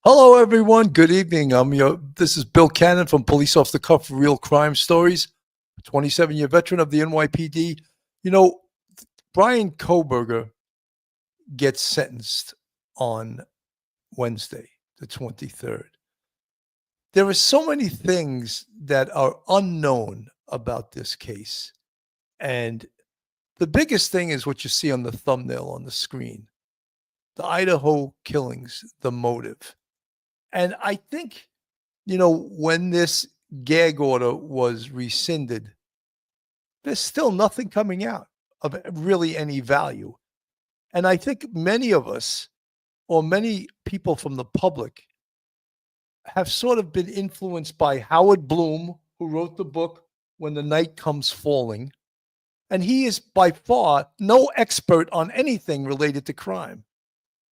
Hello, everyone. Good evening. This is Bill Cannon from Police Off the Cuff Real Crime Stories, a 27-year veteran of the NYPD. You know, Bryan Kohberger gets sentenced on Wednesday, the 23rd. There are so many things that are unknown about this case. And the biggest thing is what you see on the thumbnail on the screen, the Idaho killings, the motive. And I think, when this gag order was rescinded, there's still nothing coming out of really any value. And I think many of us, or many people from the public, have sort of been influenced by Howard Bloom, who wrote the book When the Night Comes Falling. And he is by far no expert on anything related to crime.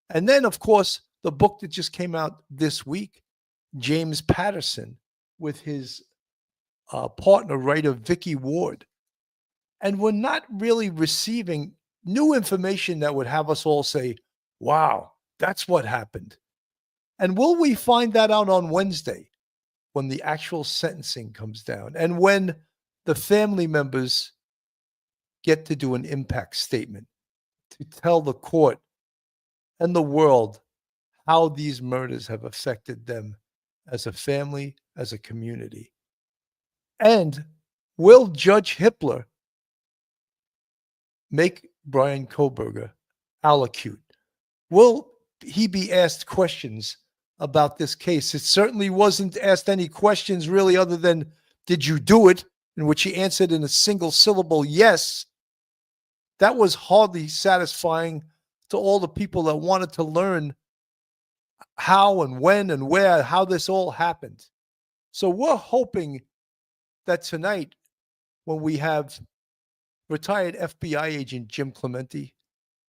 And then, of course, the book that just came out this week, James Patterson, with his partner writer, Vicky Ward. And we're not really receiving new information that would have us all say, wow, that's what happened. And will we find that out on Wednesday when the actual sentencing comes down and when the family members get to do an impact statement to tell the court and the world how these murders have affected them as a family, as a community? And will Judge Hippler make Bryan Kohberger allocute? Will he be asked questions about this case? It certainly wasn't asked any questions really other than, did you do it? In which he answered in a single syllable, yes. That was hardly satisfying to all the people that wanted to learn how and when and where, how this all happened. So we're hoping that tonight, when we have retired FBI agent Jim Clemente,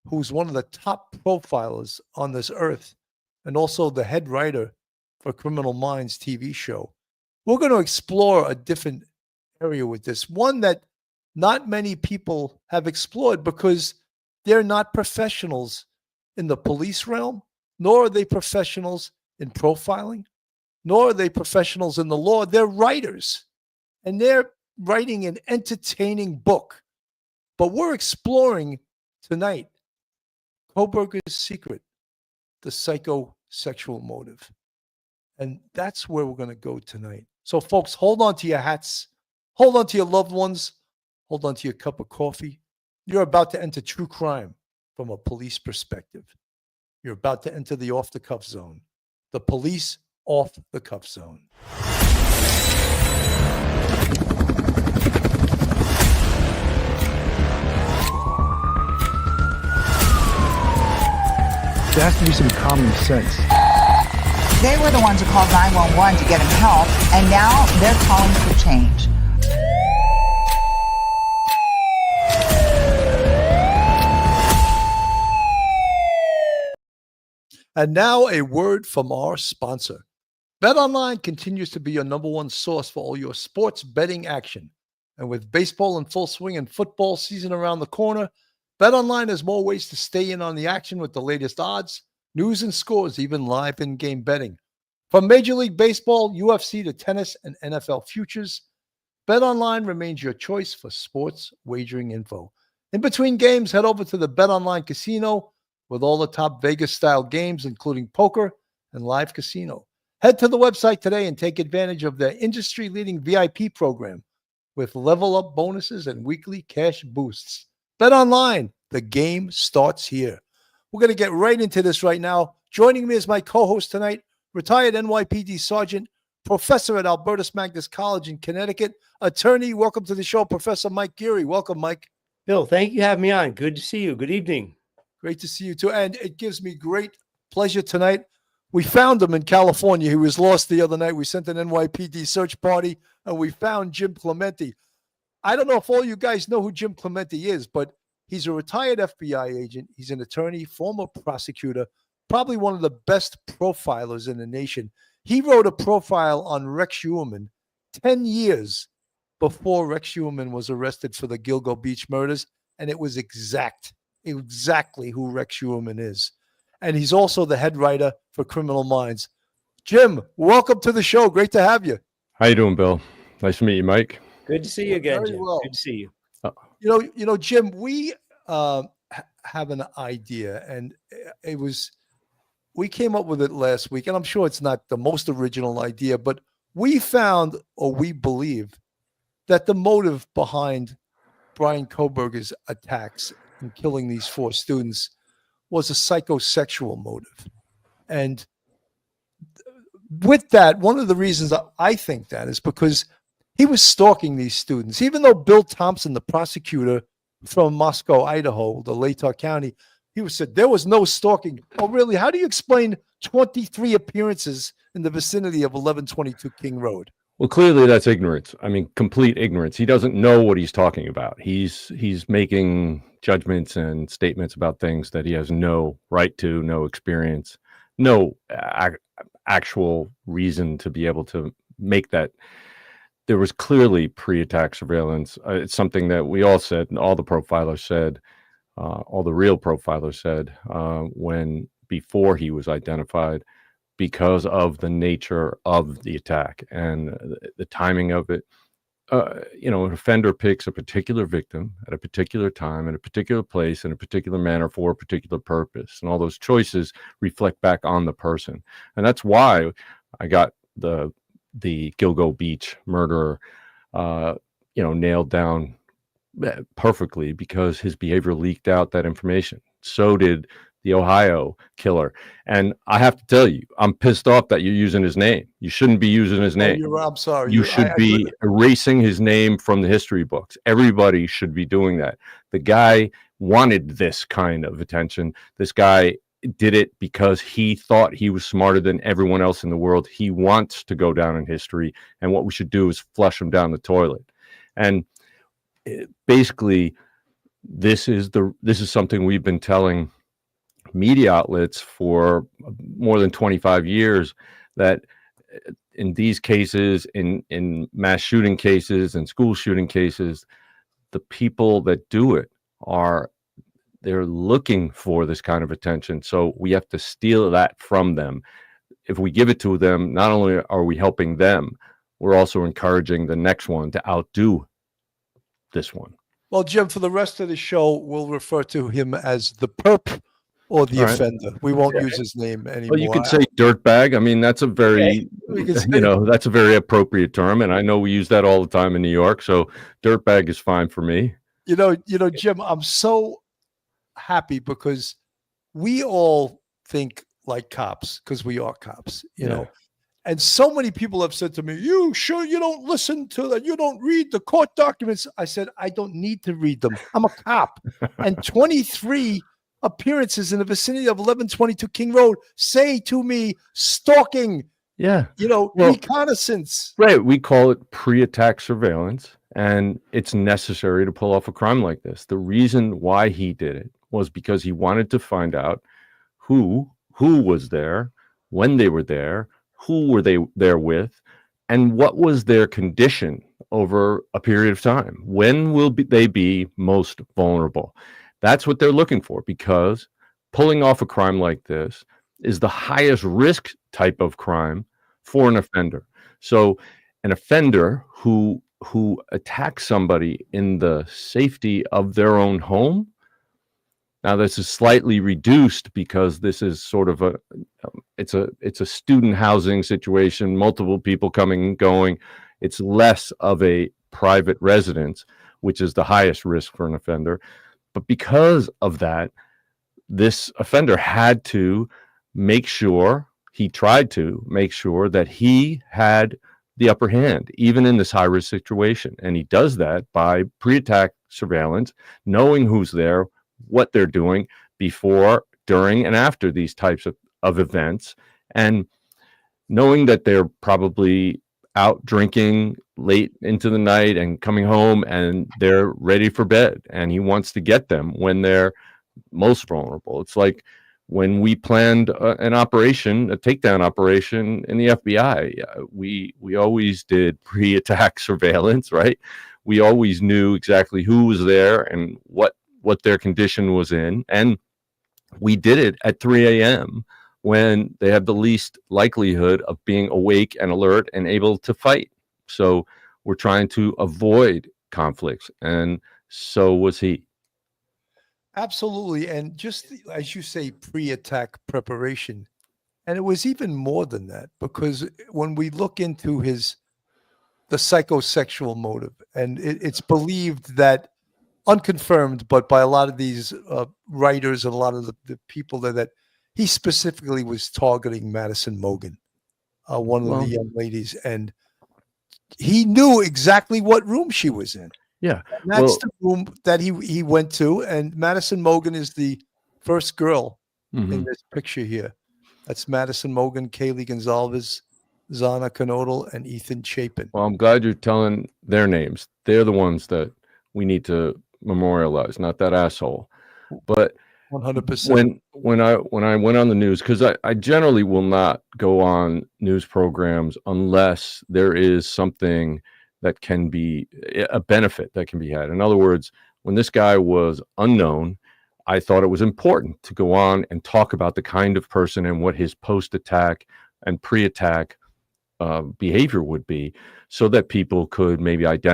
who's one of the top profilers on this earth, and also the head writer for Criminal Minds TV show, we're going to explore a different area with this, one that not many people have explored because they're not professionals in the police realm, nor are they professionals in profiling, nor are they professionals in the law. They're writers, and they're writing an entertaining book. But we're exploring tonight Kohberger's secret, the psychosexual motive. And that's where we're going to go tonight. So, folks, hold on to your hats. Hold on to your loved ones. Hold on to your cup of coffee. You're about to enter true crime from a police perspective. You're about to enter the off-the-cuff zone. The police off-the-cuff zone. There has to be some common sense. They were the ones who called 911 to get him help, and now they're calling for change. And now a word from our sponsor. BetOnline continues to be your number one source for all your sports betting action. And with baseball in full swing and football season around the corner, BetOnline has more ways to stay in on the action with the latest odds, news, and scores, even live in-game betting. From Major League Baseball, UFC to tennis, and NFL futures, BetOnline remains your choice for sports wagering info. In between games, head over to the BetOnline Casino with all the top Vegas-style games, including poker and live casino. Head to the website today and take advantage of their industry-leading VIP program with level-up bonuses and weekly cash boosts. BetOnline, the game starts here. We're going to get right into this right now. Joining me as my co-host tonight, retired NYPD Sergeant, professor at Albertus Magnus College in Connecticut, attorney. Welcome to the show, Professor Mike Geary. Welcome, Mike. Bill, thank you for having me on. Good to see you. Good evening. Great to see you too. And it gives me great pleasure tonight. We found him in California. He was lost the other night. We sent an NYPD search party, and we found Jim Clemente. I don't know if all you guys know who Jim Clemente is, but he's a retired FBI agent. He's an attorney, former prosecutor, probably one of the best profilers in the nation. He wrote a profile on Rex Heuermann 10 years before Rex Heuermann was arrested for the Gilgo Beach murders, and it was exactly who Rex Heuermann is. And he's also the head writer for Criminal Minds. Jim, welcome to the show. Great to have you. How you doing, Bill? Nice to meet you, Mike. Good to see you again, Very Jim. well. Good to see you. Jim, we have an idea, and we came up with it last week, and I'm sure it's not the most original idea, but we found, or we believe, that the motive behind Bryan Kohberger's attacks and killing these 4 students was a psychosexual motive. And with that, one of the reasons I think that is because he was stalking these students. Even though Bill Thompson, the prosecutor from Moscow, Idaho, the Latah County, he said there was no stalking. Oh, really? How do you explain 23 appearances in the vicinity of 1122 King Road? Well, clearly that's ignorance. I mean, complete ignorance. He doesn't know what he's talking about. He's making judgments and statements about things that he has no right to, no experience, no actual reason to be able to make that. There was clearly pre-attack surveillance. It's something that we all said, and all the profilers said, all the real profilers said before he was identified, because of the nature of the attack and the timing of it. An offender picks a particular victim at a particular time, in a particular place, in a particular manner, for a particular purpose. And all those choices reflect back on the person. And that's why I got the Gilgo Beach murderer, nailed down perfectly, because his behavior leaked out that information. So did the Ohio killer. And I have to tell you, I'm pissed off that you're using his name. You shouldn't be using his name. I'm sorry. You should be erasing his name from the history books. Everybody should be doing that. The guy wanted this kind of attention. This guy did it because he thought he was smarter than everyone else in the world. He wants to go down in history, and what we should do is flush him down the toilet. And basically, this is something we've been telling media outlets for more than 25 years, that in these cases, in mass shooting cases and school shooting cases, the people that do it they're looking for this kind of attention. So we have to steal that from them. If we give it to them, not only are we helping them, we're also encouraging the next one to outdo this one. Well, Jim, for the rest of the show, we'll refer to him as the perp or the offender. We won't use his name anymore. Well, you could say dirtbag. I mean, that's a very, that's a very appropriate term. And I know we use that all the time in New York. So dirtbag is fine for me. Jim, I'm so happy because we all think like cops, because we are cops, you know. And so many people have said to me, you don't listen to that? You don't read the court documents? I said, I don't need to read them. I'm a cop. And 23 appearances in the vicinity of 1122 King Road say to me, stalking, reconnaissance. Right. We call it pre-attack surveillance, and it's necessary to pull off a crime like this. The reason why he did it was because he wanted to find out who was there, when they were there, who were they there with, and what was their condition over a period of time. When will they be most vulnerable? That's what they're looking for, because pulling off a crime like this is the highest risk type of crime for an offender. So an offender who attacks somebody in the safety of their own home. Now, this is slightly reduced because this is sort of it's a student housing situation, multiple people coming and going. It's less of a private residence, which is the highest risk for an offender. But because of that, this offender had to make sure, he tried to make sure that he had the upper hand, even in this high-risk situation. And he does that by pre-attack surveillance, knowing who's there, what they're doing before, during, and after these types of events, and knowing that they're probably out drinking late into the night and coming home and they're ready for bed, and he wants to get them when they're most vulnerable. It's like when we planned an operation, a takedown operation in the FBI, we always did pre-attack surveillance, right? We always knew exactly who was there and what their condition was in, and we did it at 3 a.m. when they have the least likelihood of being awake and alert and able to fight. So we're trying to avoid conflicts, and so was he. Absolutely. And just as you say, pre-attack preparation. And it was even more than that, because when we look into the psychosexual motive, and it's believed that, unconfirmed, but by a lot of these writers and a lot of the people that he specifically was targeting Madison Mogen, one of the young ladies, and he knew exactly what room she was in. Yeah. And that's the room that he went to, and Madison Mogen is the first girl in this picture here. That's Madison Mogen, Kaylee Gonzalez, Zana Knodel, and Ethan Chapin. Well, I'm glad you're telling their names. They're the ones that we need to memorialize, not that asshole. But 100%. When I went on the news, because I generally will not go on news programs unless there is something that can be a benefit that can be had. In other words, when this guy was unknown, I thought it was important to go on and talk about the kind of person and what his post-attack and pre-attack behavior would be, so that people could maybe help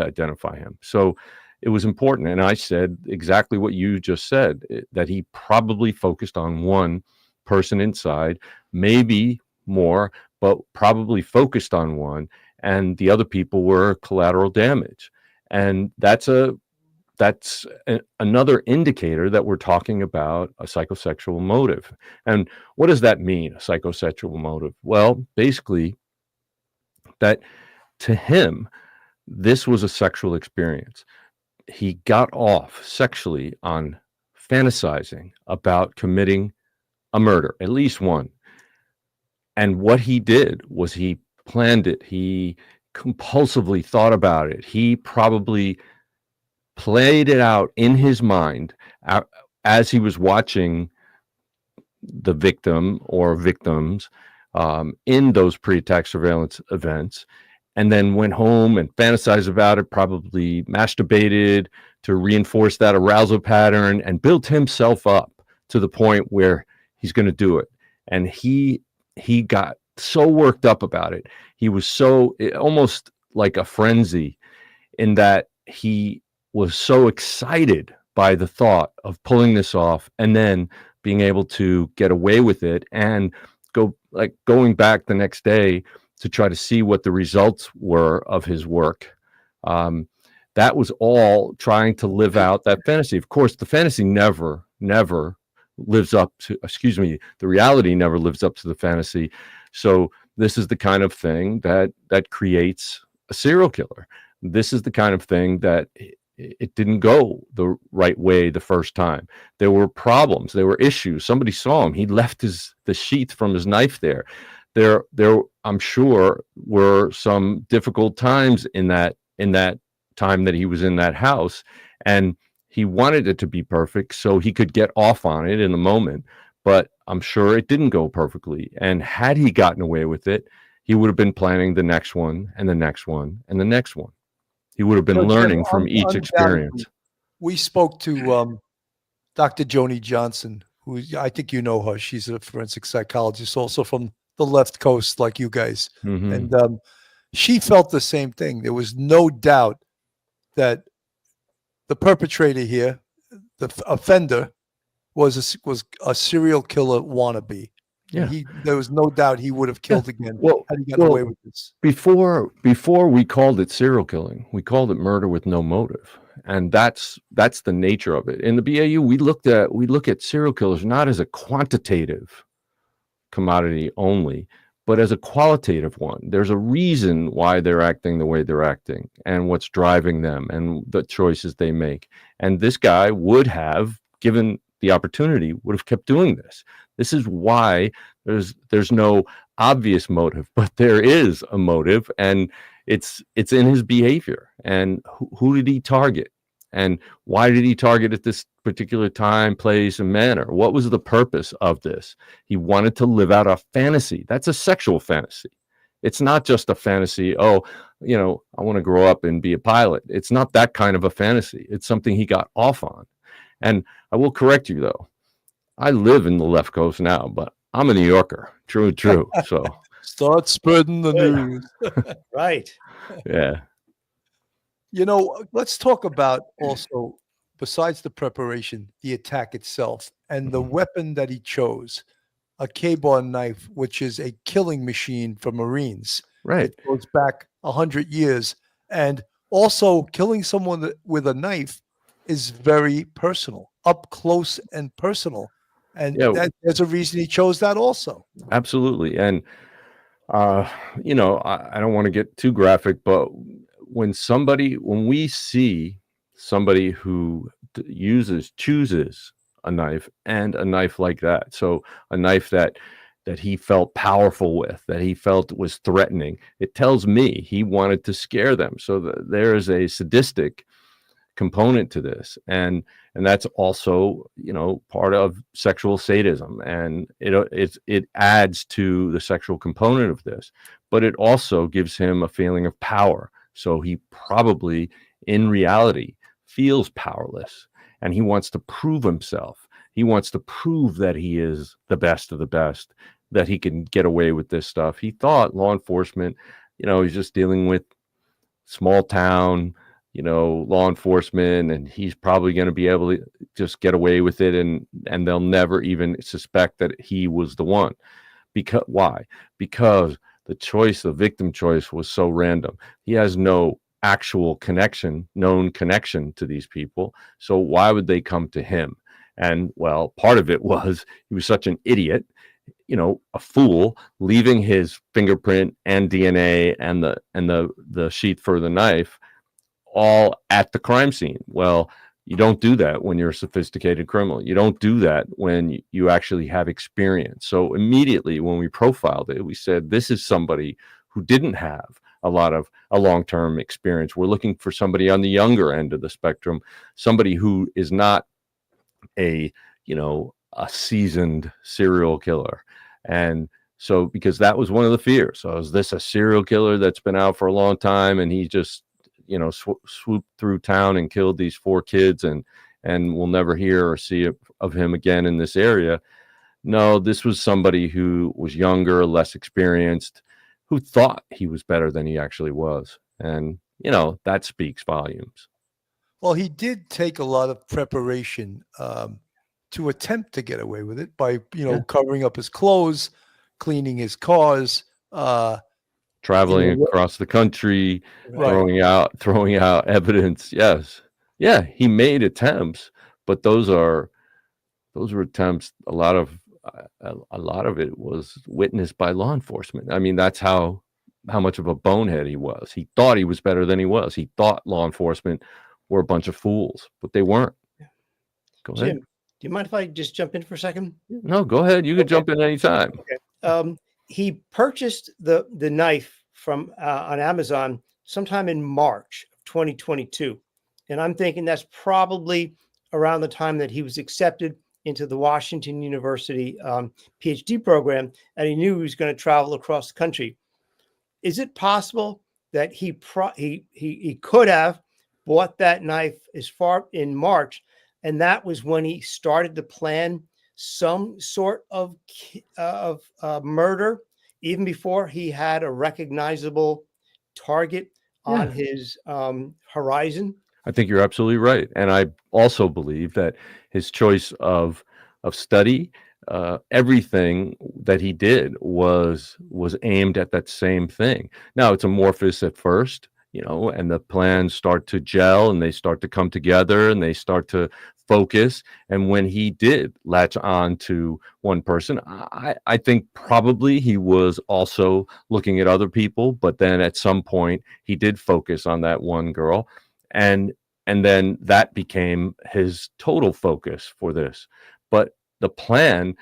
identify him. So it was important. And I said exactly what you just said, that he probably focused on one person inside, maybe more, but probably focused on one. And the other people were collateral damage. And that's another indicator that we're talking about a psychosexual motive. And what does that mean, a psychosexual motive? Well, basically, that to him, this was a sexual experience. He got off sexually on fantasizing about committing a murder, at least one. And what he did was he planned it. He compulsively thought about it. He probably played it out in his mind as he was watching the victim or victims in those pre-attack surveillance events, and then went home and fantasized about it, probably masturbated to reinforce that arousal pattern, and built himself up to the point where he's going to do it. And he got so worked up about it. He was almost like a frenzy, in that he was so excited by the thought of pulling this off and then being able to get away with it, and going back the next day to try to see what the results were of his work. That was all trying to live out that fantasy. Of course, the fantasy never lives up to, the reality never lives up to the fantasy. So this is the kind of thing that creates a serial killer. This is the kind of thing that it didn't go the right way the first time. There were problems. There were issues. Somebody saw him. He left the sheath from his knife there. There, I'm sure, were some difficult times in that time that he was in that house, and he wanted it to be perfect so he could get off on it in the moment. But I'm sure it didn't go perfectly. And had he gotten away with it, he would have been planning the next one and the next one and the next one. He would have been learning from each experience. We spoke to Dr. Joni Johnson, who I think you know her. She's a forensic psychologist, also from the left coast, like you guys. And she felt the same thing. There was no doubt that the perpetrator here, the offender, was a serial killer wannabe. Yeah, there was no doubt he would have killed again had he gotten away with this. Before we called it serial killing, we called it murder with no motive, and that's the nature of it. In the BAU, we look at serial killers not as a quantitative commodity only, but as a qualitative one. There's a reason why they're acting the way they're acting, and what's driving them, and the choices they make. And this guy would have, given the opportunity, would have kept doing this. This is why there's no obvious motive, but there is a motive, and it's in his behavior. And who did he target, and why did he target at this particular time, place, and manner? What was the purpose of this? He wanted to live out a fantasy. That's a sexual fantasy. It's not just a fantasy, I want to grow up and be a pilot. It's not that kind of a fantasy. It's something he got off on. And I will correct you, though. I live in the left coast now, but I'm a New Yorker. True. So Start spreading the Good. news. Right. yeah. Let's talk about also, besides the preparation, the attack itself and the weapon that he chose, a K-bar knife, which is a killing machine for Marines. Right. It goes back 100 years. And also, killing someone with a knife is very personal, up close and personal. And Yeah. there's a reason he chose that also. Absolutely. And I don't want to get too graphic, but when we see somebody who chooses a knife, and a knife like that, so a knife that he felt powerful with, that he felt was threatening, it tells me he wanted to scare them. So there is a sadistic component to this, and that's also part of sexual sadism, and it adds to the sexual component of this, but it also gives him a feeling of power. So he probably in reality feels powerless, and he wants to prove himself. He wants to prove that he is the best of the best, that he can get away with this stuff. He thought law enforcement, he's just dealing with small town, law enforcement, and he's probably going to be able to just get away with it, and they'll never even suspect that he was the one. Why? Because the victim choice was so random. He has no actual known connection to these people. So why would they come to him? And well, part of it was he was such an idiot, a fool, leaving his fingerprint and DNA and the sheath for the knife all at the crime scene. Well, you don't do that when you're a sophisticated criminal. You don't do that when you actually have experience. So immediately when we profiled it, we said, this is somebody who didn't have a long-term experience. We're looking for somebody on the younger end of the spectrum, somebody who is not a seasoned serial killer. And so, because that was one of the fears. So is this a serial killer that's been out for a long time, and he just swooped through town and killed these 4 kids, and we'll never hear or see of him again in this area? No, this was somebody who was younger, less experienced, who thought he was better than he actually was. And, that speaks volumes. Well, he did take a lot of preparation to attempt to get away with it by, covering up his clothes, cleaning his cars, traveling across the country, right. throwing out evidence. Yes. Yeah, he made attempts, but those were attempts. A lot of it was witnessed by law enforcement. I mean, that's how much of a bonehead he was. He thought he was better than he was. He thought law enforcement were a bunch of fools, but they weren't. Go ahead. Jim, do you mind if I just jump in for a second? No, go ahead. You can jump in anytime. Okay. He purchased the knife from on Amazon sometime in March of 2022. And I'm thinking that's probably around the time that he was accepted into the Washington University PhD program, and he knew he was going to travel across the country. Is it possible that he could have bought that knife as far in March, and that was when he started to plan some sort of murder, even before he had a recognizable target on his horizon? I think you're absolutely right. And I also believe that his choice of study, everything that he did was aimed at that same thing. Now, it's amorphous at first, and the plans start to gel, and they start to come together, and they start to focus. And when he did latch on to one person, I think probably he was also looking at other people, but then at some point he did focus on that one girl, and then that became his total focus for this. But the plan,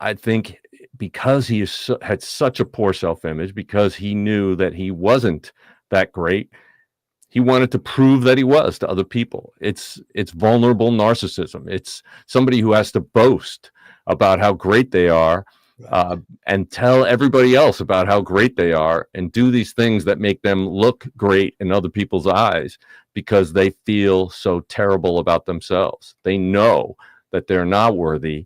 I think, because he had such a poor self-image, because he knew that he wasn't that great, he wanted to prove that he was to other people. It's vulnerable narcissism. It's somebody who has to boast about how great they are, and tell everybody else about how great they are, and do these things that make them look great in other people's eyes, because they feel so terrible about themselves. They know that they're not worthy,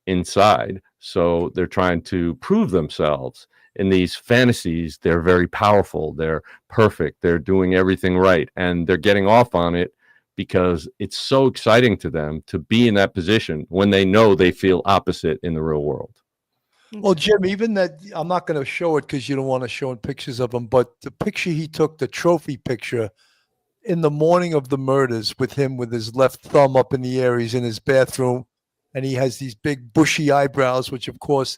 inside. So they're trying to prove themselves in these fantasies. They're very powerful. They're perfect. They're doing everything right. And they're getting off on it because it's so exciting to them to be in that position when they know they feel opposite in the real world. Well, Jim, even that, I'm not going to show it because you don't want to show pictures of him, but the picture he took, the trophy picture, in the morning of the murders with him with his left thumb up in the air, he's in his bathroom, and he has these big bushy eyebrows, which, of course,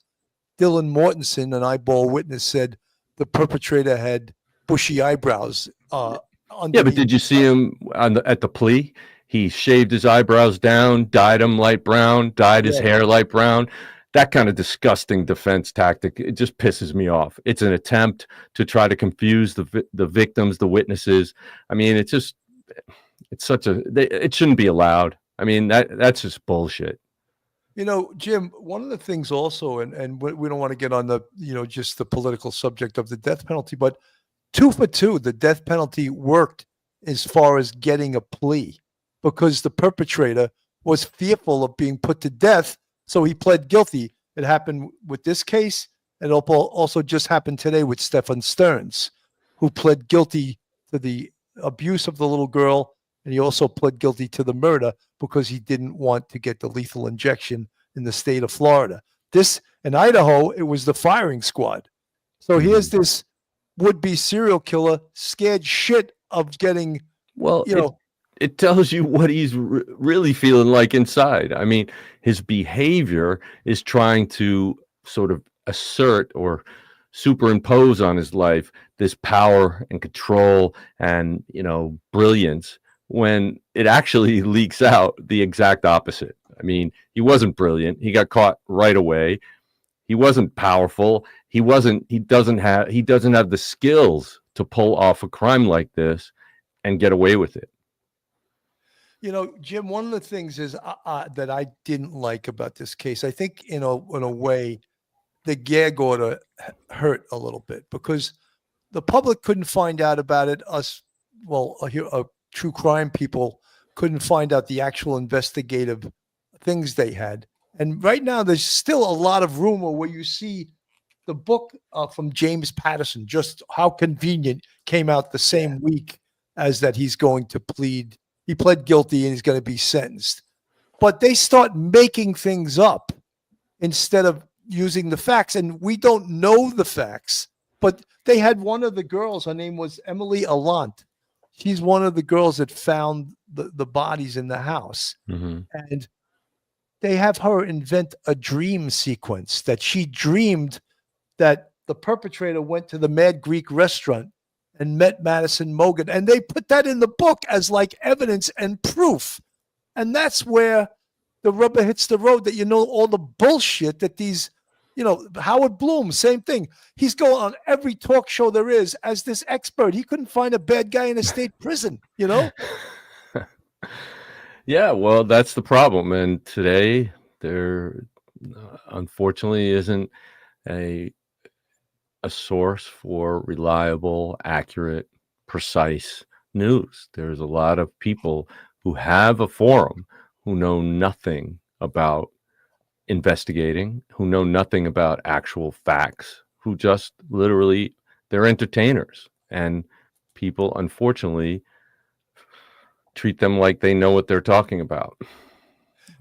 Dylan Mortensen, an eyeball witness, said the perpetrator had bushy eyebrows. Yeah, but did you see him at the plea? He shaved his eyebrows down, dyed them light brown, dyed his hair light brown. That kind of disgusting defense tactic, it just pisses me off. It's an attempt to try to confuse the victims, the witnesses. I mean, it shouldn't be allowed. I mean, that's just bullshit. You know, Jim, one of the things also, and we don't want to get on the, just the political subject of the death penalty, but 2 for 2, the death penalty worked as far as getting a plea because the perpetrator was fearful of being put to death. So he pled guilty. It happened with this case, and it also just happened today with Stefan Stearns, who pled guilty to the abuse of the little girl, and he also pled guilty to the murder because he didn't want to get the lethal injection in the state of Florida. This, in Idaho, it was the firing squad. So here's this would-be serial killer scared shit of getting, it tells you what he's really feeling like inside. I mean, his behavior is trying to sort of assert or superimpose on his life this power and control and, brilliance, when it actually leaks out the exact opposite. I mean, he wasn't brilliant. He got caught right away. He wasn't powerful. He doesn't have the skills to pull off a crime like this and get away with it. Jim, one of the things is that I didn't like about this case, I think in a way, the gag order hurt a little bit because the public couldn't find out about it. True crime people couldn't find out the actual investigative things they had. And right now, there's still a lot of rumor where you see the book from James Patterson, just how convenient, came out the same week as that he's going to plead. He pled guilty and he's going to be sentenced. But they start making things up instead of using the facts. And we don't know the facts, but they had one of the girls, her name was Emily Allant. She's one of the girls that found the bodies in the house. Mm-hmm. And they have her invent a dream sequence that she dreamed that the perpetrator went to the Mad Greek restaurant and met Madison Mogen. And they put that in the book as like evidence and proof. And that's where the rubber hits the road, that all the bullshit that these, Howard Bloom, same thing. He's going on every talk show there is as this expert. He couldn't find a bad guy in a state prison, Yeah, well, that's the problem. And today there unfortunately isn't a source for reliable, accurate, precise news. There's a lot of people who have a forum who know nothing about investigating, who know nothing about actual facts, who just literally, they're entertainers. And people, unfortunately, treat them like they know what they're talking about.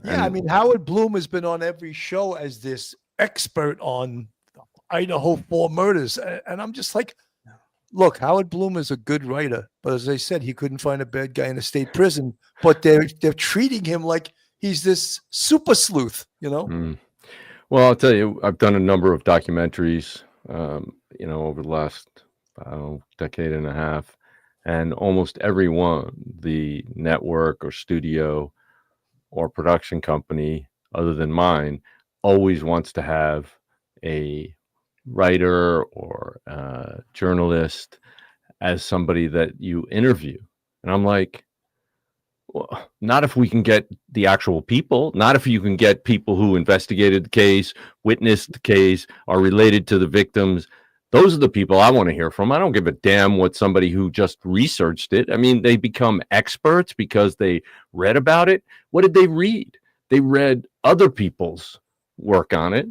Yeah, Howard Bloom has been on every show as this expert on Idaho 4 murders. And I'm just like, look, Howard Bloom is a good writer, but as I said, he couldn't find a bad guy in a state prison, but they're treating him like he's this super sleuth, Well, I'll tell you, I've done a number of documentaries, over the last decade and a half, and almost every one, the network or studio or production company other than mine, always wants to have a writer or journalist as somebody that you interview. And I'm like, well, not if we can get the actual people, not if you can get people who investigated the case, witnessed the case, are related to the victims. Those are the people I want to hear from. I don't give a damn what somebody who just researched it. They become experts because they read about it. What did they read? They read other people's work on it,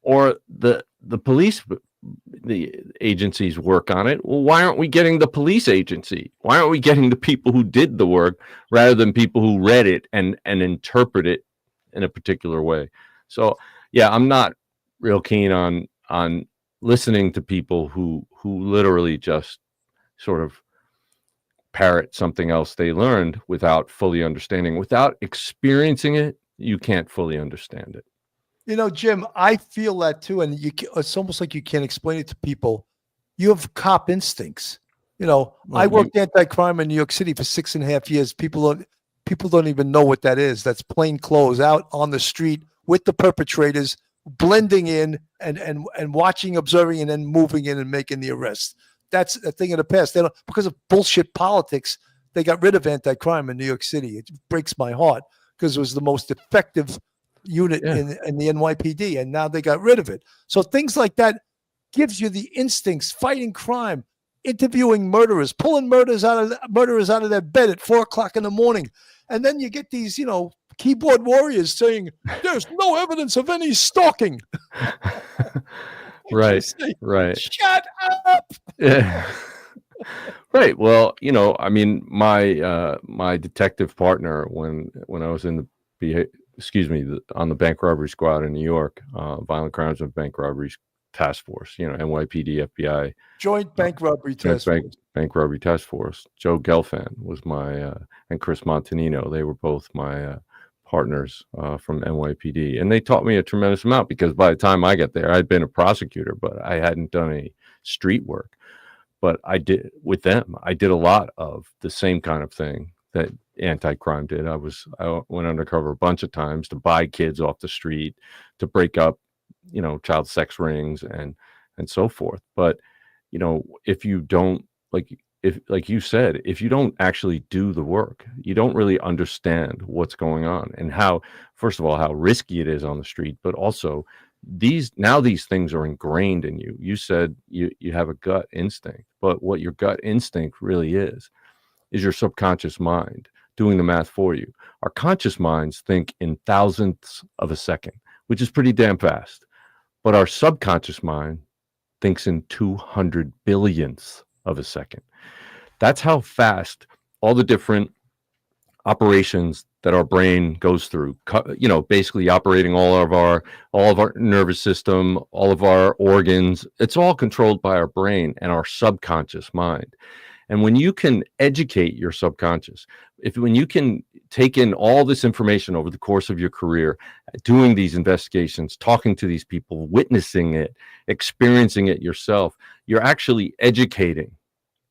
or the police, the agencies work on it. Well, why aren't we getting the police agency? Why aren't we getting the people who did the work rather than people who read it and interpret it in a particular way? So yeah, I'm not real keen on listening to people who literally just sort of parrot something else they learned without fully understanding. Without experiencing it, you can't fully understand it. You know, Jim, I feel that too, and it's almost like you can't explain it to people. You have cop instincts. You know, Well, I worked anti-crime in New York City for 6.5 years. People don't even know what that is. That's plain clothes out on the street with the perpetrators, blending in and watching, observing, and then moving in and making the arrest. That's a thing of the past. They don't, because of bullshit politics, they got rid of anti-crime in New York City. It breaks my heart because it was the most effective unit in the NYPD, and now they got rid of it. So things like that gives you the instincts, fighting crime, interviewing murderers, pulling murderers out of their bed at 4:00 in the morning. And then you get these, keyboard warriors saying, there's no evidence of any stalking. Right. Shut up. Yeah. Right. Well, I mean, my detective partner when I was in on the bank robbery squad in New York, violent crimes and bank robberies task force, NYPD, FBI, joint bank robbery task force. Bank robbery task force. Joe Gelfand was my and Chris Montanino. They were both my partners from NYPD, and they taught me a tremendous amount because by the time I got there, I'd been a prosecutor, but I hadn't done any street work. But I did with them. I did a lot of the same kind of thing that anti-crime did. I went undercover a bunch of times to buy kids off the street, to break up, child sex rings and so forth. But if you don't like you said, if you don't actually do the work, you don't really understand what's going on and how, first of all, how risky it is on the street, but also these things are ingrained in you. You said you have a gut instinct, but what your gut instinct really is your subconscious mind doing the math for you. Our conscious minds think in thousandths of a second, which is pretty damn fast. But our subconscious mind thinks in 200 billionths of a second. That's how fast all the different operations that our brain goes through, basically operating all of our nervous system, all of our organs, it's all controlled by our brain and our subconscious mind. And when you can educate your subconscious, when you can take in all this information over the course of your career, doing these investigations, talking to these people, witnessing it, experiencing it yourself, you're actually educating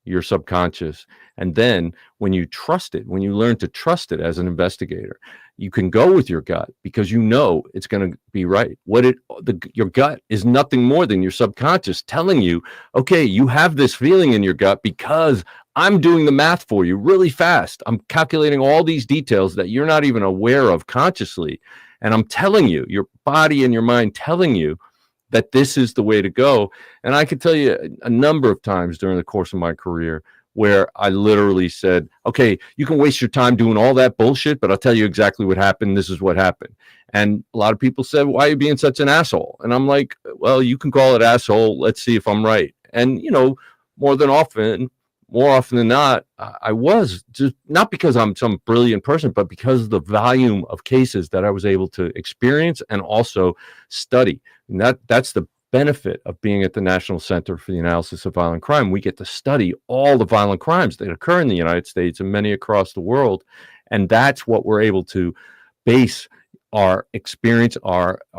your subconscious. And then when you trust it, when you learn to trust it as an investigator, you can go with your gut because it's going to be right. Your gut is nothing more than your subconscious telling you, okay, you have this feeling in your gut because I'm doing the math for you really fast. I'm calculating all these details that you're not even aware of consciously. And I'm telling you, your body and your mind telling you that this is the way to go. And I could tell you a number of times during the course of my career where I literally said, okay, you can waste your time doing all that bullshit, but I'll tell you exactly what happened. This is what happened. And a lot of people said, why are you being such an asshole? And I'm like, well, you can call it asshole. Let's see if I'm right. And, more often than not, I was, just not because I'm some brilliant person, but because of the volume of cases that I was able to experience and also study. And that's the benefit of being at the National Center for the Analysis of Violent Crime. We get to study all the violent crimes that occur in the United States and many across the world. And that's what we're able to base our experience, our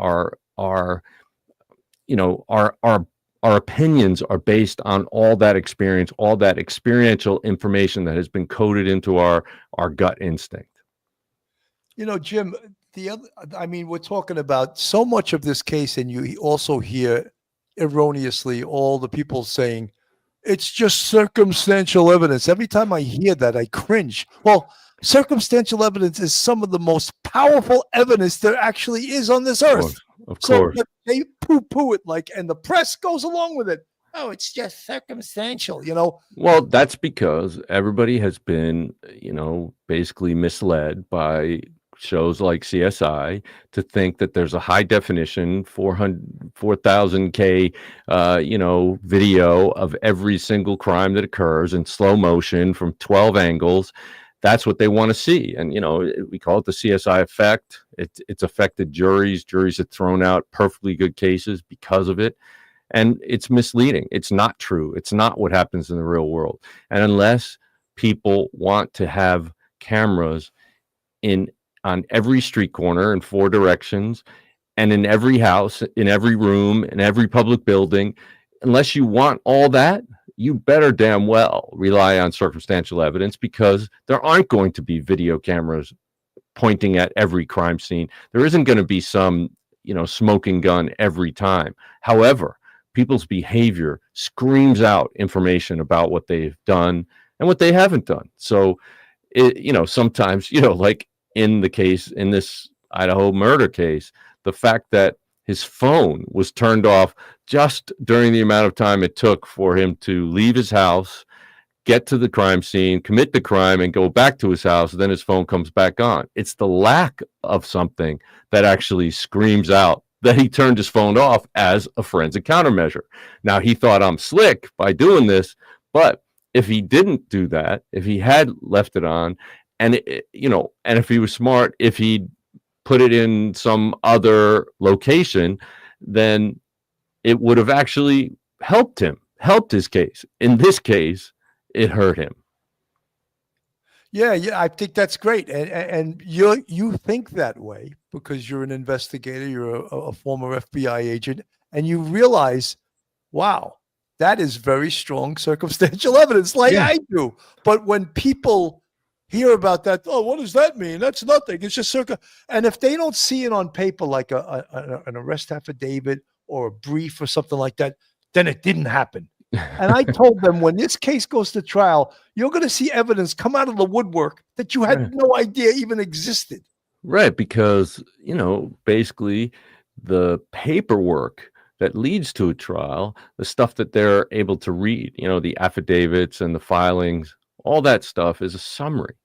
opinions are based on all that experience, all that experiential information that has been coded into our gut instinct. Jim, we're talking about so much of this case, and you also hear erroneously all the people saying it's just circumstantial evidence. Every time I hear that, I cringe. Well, circumstantial evidence is some of the most powerful evidence there actually is on this earth. Of course. So they poo-poo it and the press goes along with it. Oh, it's just circumstantial, Well, that's because everybody has been, basically misled by shows like CSI to think that there's a high definition 4,000K, video of every single crime that occurs in slow motion from 12 angles. That's what they want to see. And, we call it the CSI effect. It's affected juries. Juries have thrown out perfectly good cases because of it. And it's misleading. It's not true. It's not what happens in the real world. And unless people want to have cameras on every street corner in 4 directions and in every house, in every room, in every public building, unless you want all that, you better damn well rely on circumstantial evidence, because there aren't going to be video cameras pointing at every crime scene. There isn't going to be some, smoking gun every time. However, people's behavior screams out information about what they've done and what they haven't done. So, sometimes, like in this Idaho murder case, the fact that his phone was turned off just during the amount of time it took for him to leave his house, get to the crime scene, commit the crime, and go back to his house, then his phone comes back on. It's the lack of something that actually screams out that he turned his phone off as a forensic countermeasure. Now, he thought, I'm slick by doing this, but if he didn't do that, if he had left it on, and and if he was smart, if he put it in some other location, then it would have actually helped his case. In this case, it hurt him. Yeah, I think that's great, and you think that way because you're an investigator, you're a former FBI agent, and you realize, wow, that is very strong circumstantial evidence, like I do. But when people hear about that, oh, what does that mean? That's nothing. It's just and if they don't see it on paper, like an arrest affidavit or a brief or something like that, then it didn't happen. And I told them, when this case goes to trial, you're going to see evidence come out of the woodwork that you had no idea even existed. Right, because, basically the paperwork that leads to a trial, the stuff that they're able to read, the affidavits and the filings, all that stuff is a summary.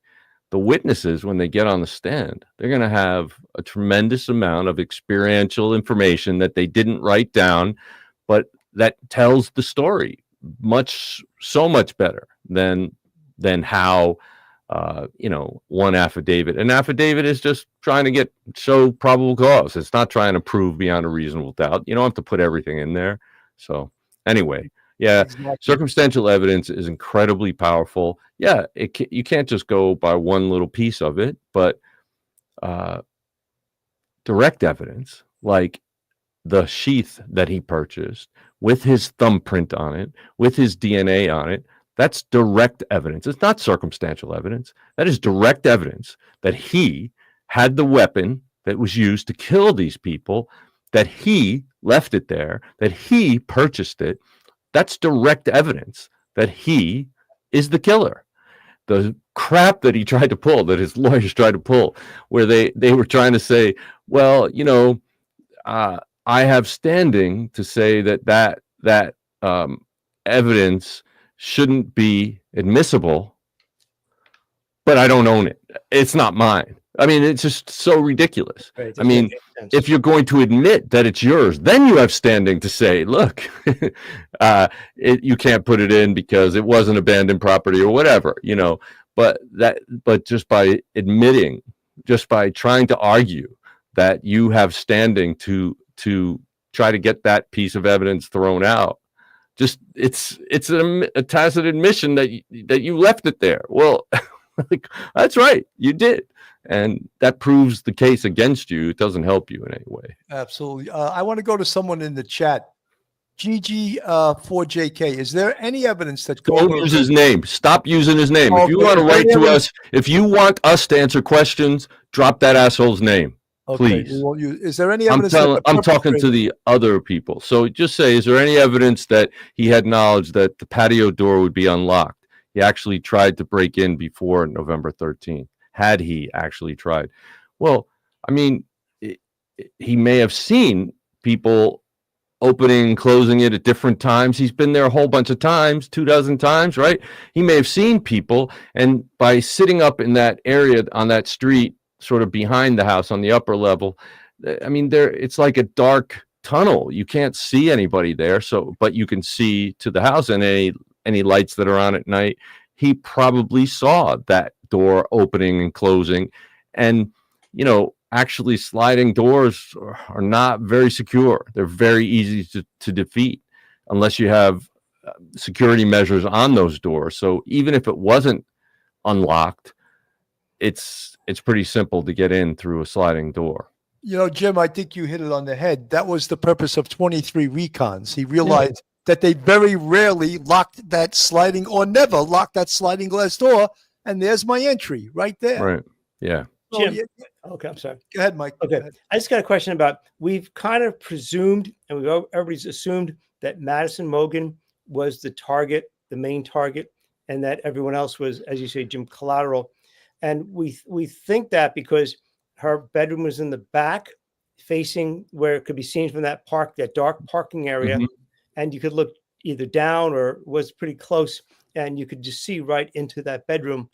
The witnesses, when they get on the stand, they're going to have a tremendous amount of experiential information that they didn't write down, but that tells the story so much better than how one affidavit. An affidavit is just trying to show probable cause. It's not trying to prove beyond a reasonable doubt. You don't have to put everything in there. So anyway, exactly. Circumstantial evidence is incredibly powerful. Yeah, you can't just go by one little piece of it, but direct evidence, like the sheath that he purchased with his thumbprint on it, with his DNA on it, that's direct evidence. It's not circumstantial evidence. That is direct evidence that he had the weapon that was used to kill these people, that he left it there, that he purchased it. That's direct evidence that he is the killer. The crap that he tried to pull, that his lawyers tried to pull, where they were trying to say, well, I have standing to say that evidence shouldn't be admissible, but I don't own it. It's not mine. I mean, it's just so ridiculous. Right, I mean, if you're going to admit that it's yours, then you have standing to say, look, you can't put it in because it wasn't abandoned property or whatever, but just by admitting, just by trying to argue that you have standing to try to get that piece of evidence thrown out, just it's a tacit admission that you left it there. Well, that's right, you did. And that proves the case against you. It doesn't help you in any way. Absolutely. I want to go to someone in the chat. GG4JK. Is there any evidence that don't use his name? Stop using his name. If you want to write to us, if you want us to answer questions, drop that asshole's name, please. Is there any evidence? I'm talking to the other people. So just say, is there any evidence that he had knowledge that the patio door would be unlocked? He actually tried to break in before November 13th. Had he actually tried? Well, I mean, he may have seen people opening and closing it at different times. He's been there a whole bunch of times, 24 times, right? He may have seen people, and by sitting up in that area on that street sort of behind the house on the upper level. I mean, it's like a dark tunnel. You can't see anybody there. So, but you can see to the house, and any lights that are on at night. He probably saw that door opening and closing, and actually sliding doors are not very secure. They're very easy to defeat unless you have security measures on those doors. So even if it wasn't unlocked, it's pretty simple to get in through a sliding door. Jim, I think you hit it on the head. That was the purpose of 23 recons. He realized that they very rarely locked that sliding, or never locked that sliding glass door. And there's my entry right there. Right. Yeah. Jim, okay, I'm sorry. Go ahead, Mike. Okay. I just got a question about, we've kind of presumed, and everybody's assumed that Madison Mogen was the target, the main target, and that everyone else was, as you say, Jim, collateral. And we think that because her bedroom was in the back, facing where it could be seen from that dark parking area. Mm-hmm. And you could look either down or was pretty close, and you could just see right into that bedroom.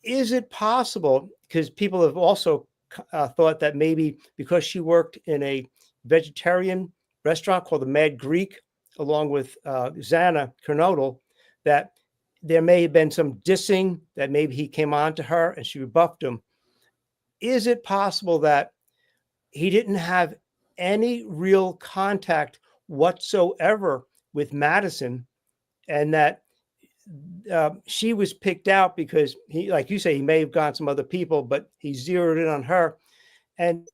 Is it possible, because people have also thought that maybe because she worked in a vegetarian restaurant called the Mad Greek, along with Xana Kernodle, that there may have been some dissing, that maybe he came on to her and she rebuffed him. Is it possible that he didn't have any real contact whatsoever with Madison, and that she was picked out because he, like you say, he may have gone some other people, but he zeroed in on her, and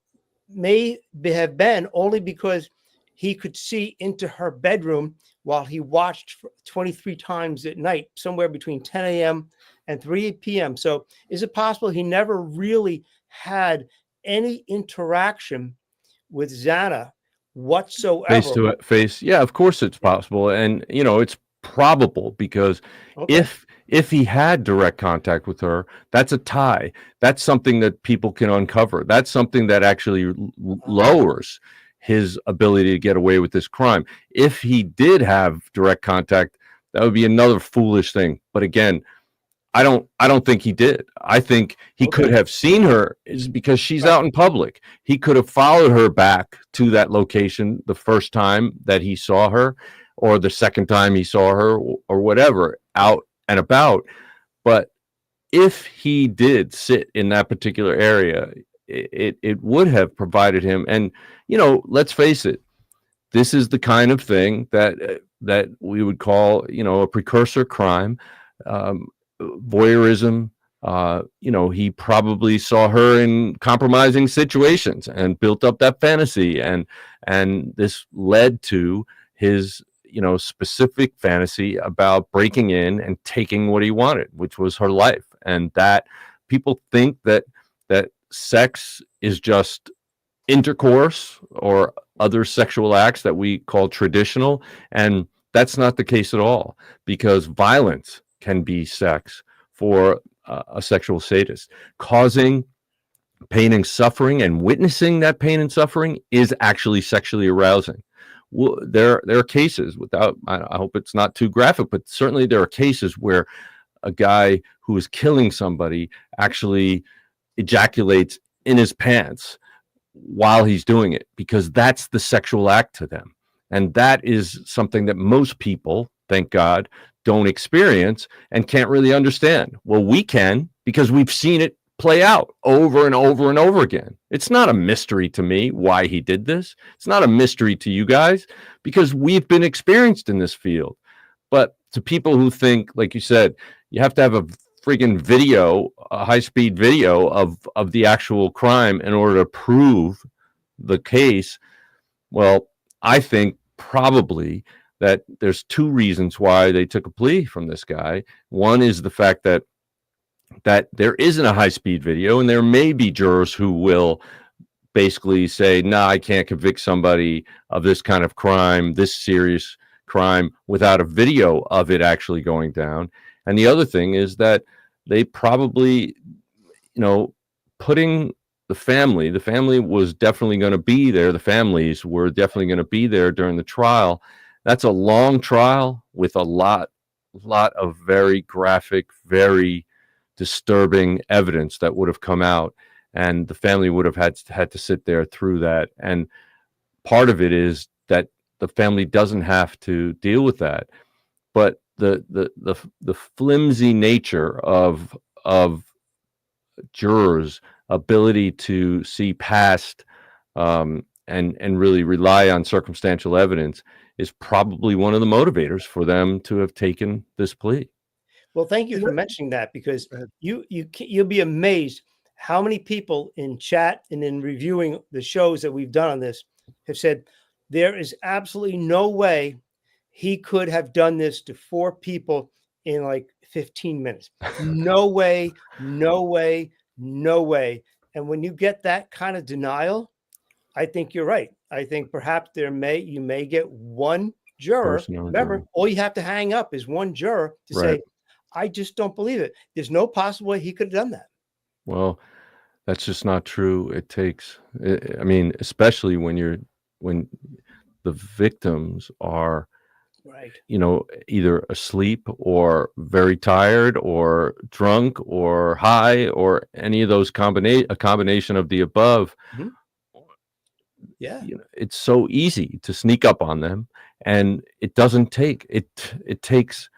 may have been only because he could see into her bedroom while he watched 23 times at night, somewhere between 10 a.m. and 3 p.m. So is it possible he never really had any interaction with Xana whatsoever? Face to face. Yeah, of course it's possible. And, it's probable because if he had direct contact with her, that's a tie. That's something that people can uncover. That's something that actually lowers his ability to get away with this crime. If he did have direct contact, that would be another foolish thing. But again, I don't think he did. I think he could have seen her, is because she's out in public. He could have followed her back to that location the first time that he saw her, or the second time he saw her, or whatever, out and about. But if he did sit in that particular area, it would have provided him. And, let's face it, this is the kind of thing that we would call, a precursor crime. Voyeurism. He probably saw her in compromising situations and built up that fantasy, and this led to his specific fantasy about breaking in and taking what he wanted, which was her life. And that people think that sex is just intercourse or other sexual acts that we call traditional, and that's not the case at all, because violence can be sex for a sexual sadist. Causing pain and suffering and witnessing that pain and suffering is actually sexually arousing. Well, there are cases, I hope it's not too graphic, but certainly there are cases where a guy who is killing somebody actually ejaculates in his pants while he's doing it, because that's the sexual act to them. And that is something that most people, thank God, don't experience and can't really understand. Well, we can, because we've seen it play out over and over and over again. It's not a mystery to me why he did this. It's not a mystery to you guys, because we've been experienced in this field. But to people who think, like you said, you have to have a freaking video, a high-speed video of the actual crime in order to prove the case, well, I think probably that there's two reasons why they took a plea from this guy. One is the fact that there isn't a high-speed video, and there may be jurors who will basically say, "No, I can't convict somebody of this kind of crime, this serious crime, without a video of it actually going down." And the other thing is that they probably, putting the family was definitely going to be there. The families were definitely going to be there during the trial. That's a long trial with a lot of very graphic, very disturbing evidence that would have come out. and the family would have had to sit there through that. And part of it is that the family doesn't have to deal with that, but the flimsy nature of jurors' ability to see past and really rely on circumstantial evidence is probably one of the motivators for them to have taken this plea. Well, thank you for mentioning that, because you'll be amazed how many people in chat and in reviewing the shows that we've done on this have said there is absolutely no way he could have done this to 4 people in like 15 minutes. No way, no way, no way. And when you get that kind of denial, I think you're right. I think perhaps you may get one juror. Personal Remember, jury. all you have to hang up is one juror to Right. say, I just don't believe it. There's no possible way he could have done that. Well, that's just not true. It takes, I mean, especially when the victims are, Right. either asleep or very tired or drunk or high or any of those a combination of the above. Mhm. Yeah. It's so easy to sneak up on them, and it doesn't take it takes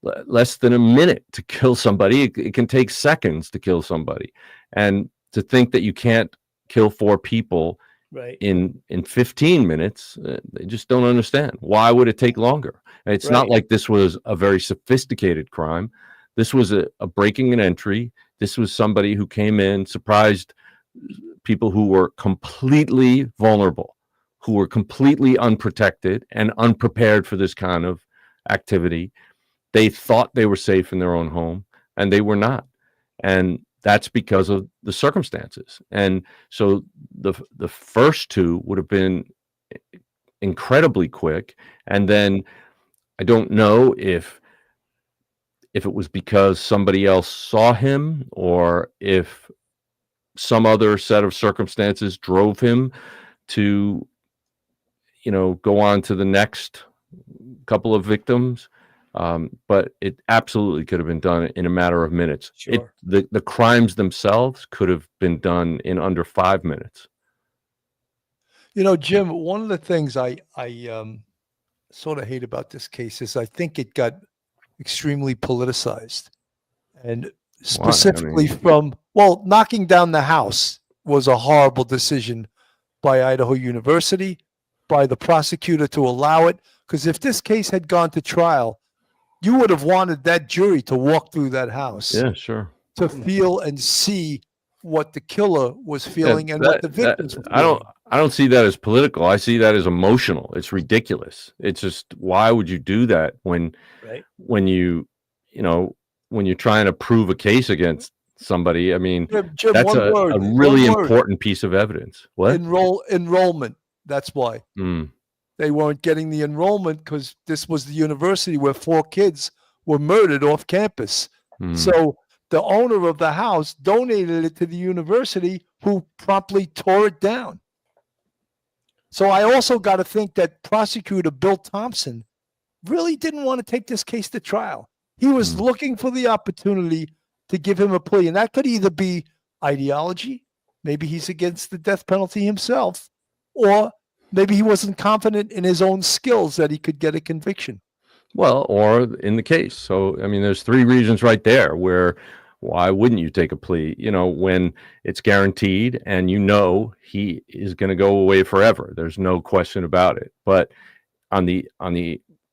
less than a minute to kill somebody. It can take seconds to kill somebody, and to think that you can't kill 4 people Right. in 15 minutes, they just don't understand. Why would it take longer? And it's not Right. like this was a very sophisticated crime. This was a breaking and entry. This was somebody who came in, surprised people who were completely vulnerable, who were completely unprotected and unprepared for this kind of activity. They thought they were safe in their own home, and they were not. And that's because of the circumstances. And so the first 2 would have been incredibly quick. And then I don't know if it was because somebody else saw him, or if some other set of circumstances drove him to, go on to the next couple of victims. But it absolutely could have been done in a matter of minutes. Sure. The crimes themselves could have been done in under 5 minutes. Jim, one of the things I sort of hate about this case is I think it got extremely politicized, and specifically knocking down the house was a horrible decision by Idaho University, by the prosecutor to allow it. Because if this case had gone to trial, you would have wanted that jury to walk through that house. Yeah, sure. To feel and see what the killer was feeling and what the victims were feeling. I don't see that as political. I see that as emotional. It's ridiculous. It's just, why would you do that when you're trying to prove a case against somebody? I mean, Jim, that's a really important piece of evidence. What? Enrollment. That's why. Mm. They weren't getting the enrollment because this was the university where 4 kids were murdered off campus. Mm. So the owner of the house donated it to the university, who promptly tore it down. So I also got to think that prosecutor Bill Thompson really didn't want to take this case to trial. He was looking for the opportunity to give him a plea. And that could either be ideology, maybe he's against the death penalty himself, or maybe he wasn't confident in his own skills that he could get a conviction. Well, or in the case. So, I mean, there's 3 reasons right there where why wouldn't you take a plea? When it's guaranteed and he is going to go away forever. There's no question about it. But on the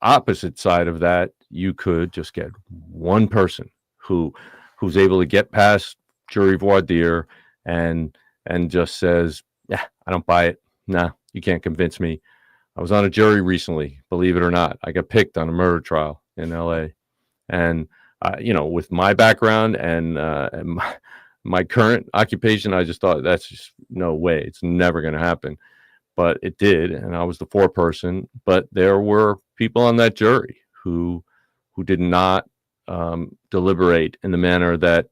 opposite side of that, you could just get one person who's able to get past jury voir dire and just says, yeah, I don't buy it. Nah, you can't convince me. I was on a jury recently, believe it or not. I got picked on a murder trial in LA. And, with my background and my current occupation, I just thought that's just no way. It's never going to happen. But it did. And I was the 4th person. But there were people on that jury who did not deliberate in the manner that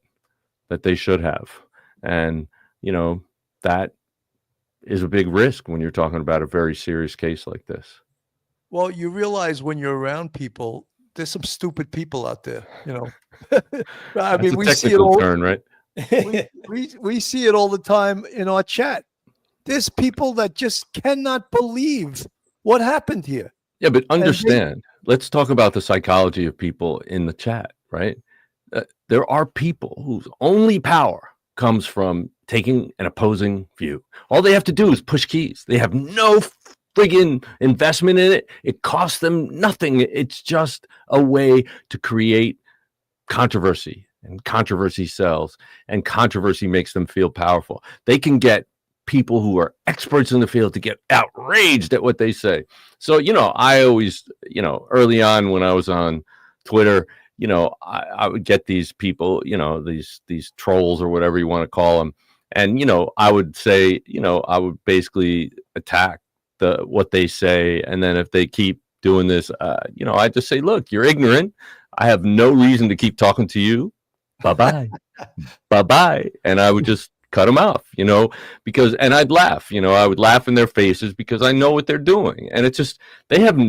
they should have. And, that is a big risk when you're talking about a very serious case like this. Well, you realize when you're around people, there's some stupid people out there, I mean, we see it all. Turn, right? We see it all the time in our chat. There's people that just cannot believe what happened here. Yeah, but understand, let's talk about the psychology of people in the chat, right? There are people whose only power comes from taking an opposing view. All they have to do is push keys. They have no friggin' investment in it. It costs them nothing. It's just a way to create controversy, and controversy sells, and controversy makes them feel powerful. They can get people who are experts in the field to get outraged at what they say. So, I always, early on when I was on Twitter, I would get these people, these trolls or whatever you want to call them. And, I would say, I would basically attack what they say. And then if they keep doing this, I just say, look, you're ignorant. I have no reason to keep talking to you. Bye-bye. Bye-bye. And I would just cut them off, because, and I'd laugh, I would laugh in their faces because I know what they're doing. And it's just, they have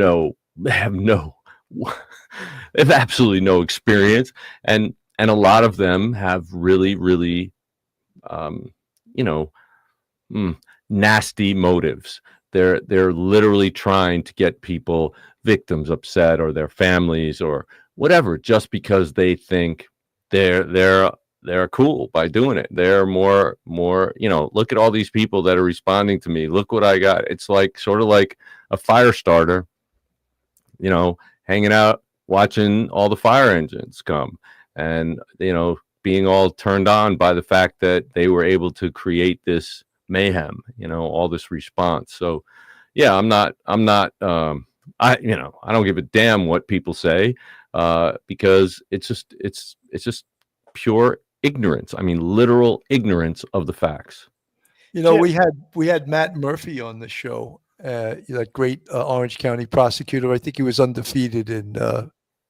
absolutely no experience. And a lot of them have really, really, nasty motives. They're literally trying to get people, victims, upset, or their families or whatever, just because they think they're cool by doing it. They're more, look at all these people that are responding to me. Look what I got. It's like sort of like a fire starter, hanging out, watching all the fire engines come, and, being all turned on by the fact that they were able to create this mayhem, all this response. So yeah, I don't give a damn what people say, because it's just pure ignorance. I mean, literal ignorance of the facts. We had Matt Murphy on the show, that great Orange County prosecutor. I think he was undefeated in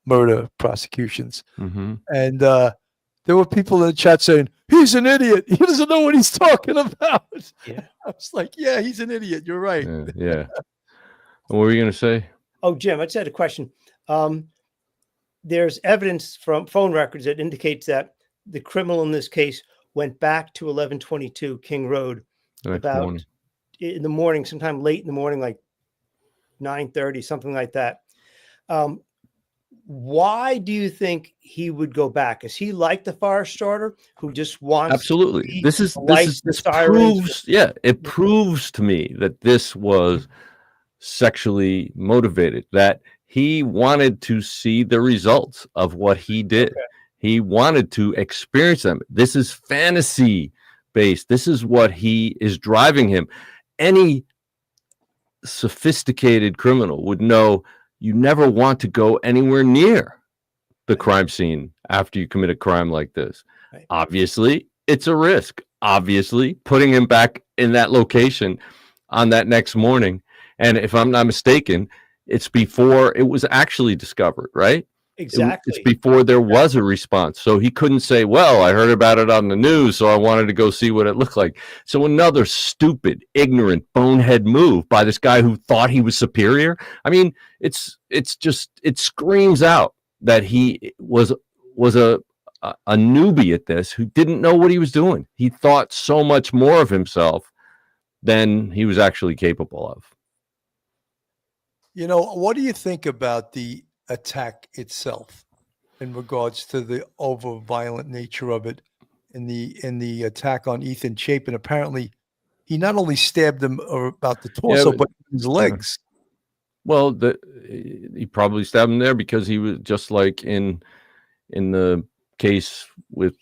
murder prosecutions. Mm-hmm. And there were people in the chat saying, he's an idiot. He doesn't know what he's talking about. Yeah. I was like, yeah, he's an idiot. You're right. Yeah. What were you going to say? Oh, Jim, I just had a question. There's evidence from phone records that indicates that the criminal in this case went back to 1122 King Road in the morning, sometime late in the morning, like 9:30, something like that. Why do you think he would go back? Is he like the fire starter who just wants? Absolutely. This proves, it proves to me that this was sexually motivated, that he wanted to see the results of what he did. Okay. He wanted to experience them. This is fantasy based. This is what he is driving him. Any sophisticated criminal would know you never want to go anywhere near the crime scene after you commit a crime like this. Right. Obviously, it's a risk. Obviously, putting him back in that location on that next morning. And if I'm not mistaken, it's before it was actually discovered, right? Exactly. It's before there was a response. So he couldn't say, well, I heard about it on the news, so I wanted to go see what it looked like. So another stupid, ignorant, bonehead move by this guy who thought he was superior. I mean, it screams out that he was a newbie at this who didn't know what he was doing. He thought so much more of himself than he was actually capable of. What do you think about the attack itself in regards to the over violent nature of it in the attack on Ethan Chapin? Apparently he not only stabbed him about the torso, but his legs. Well, he probably stabbed him there because he was just like in the case with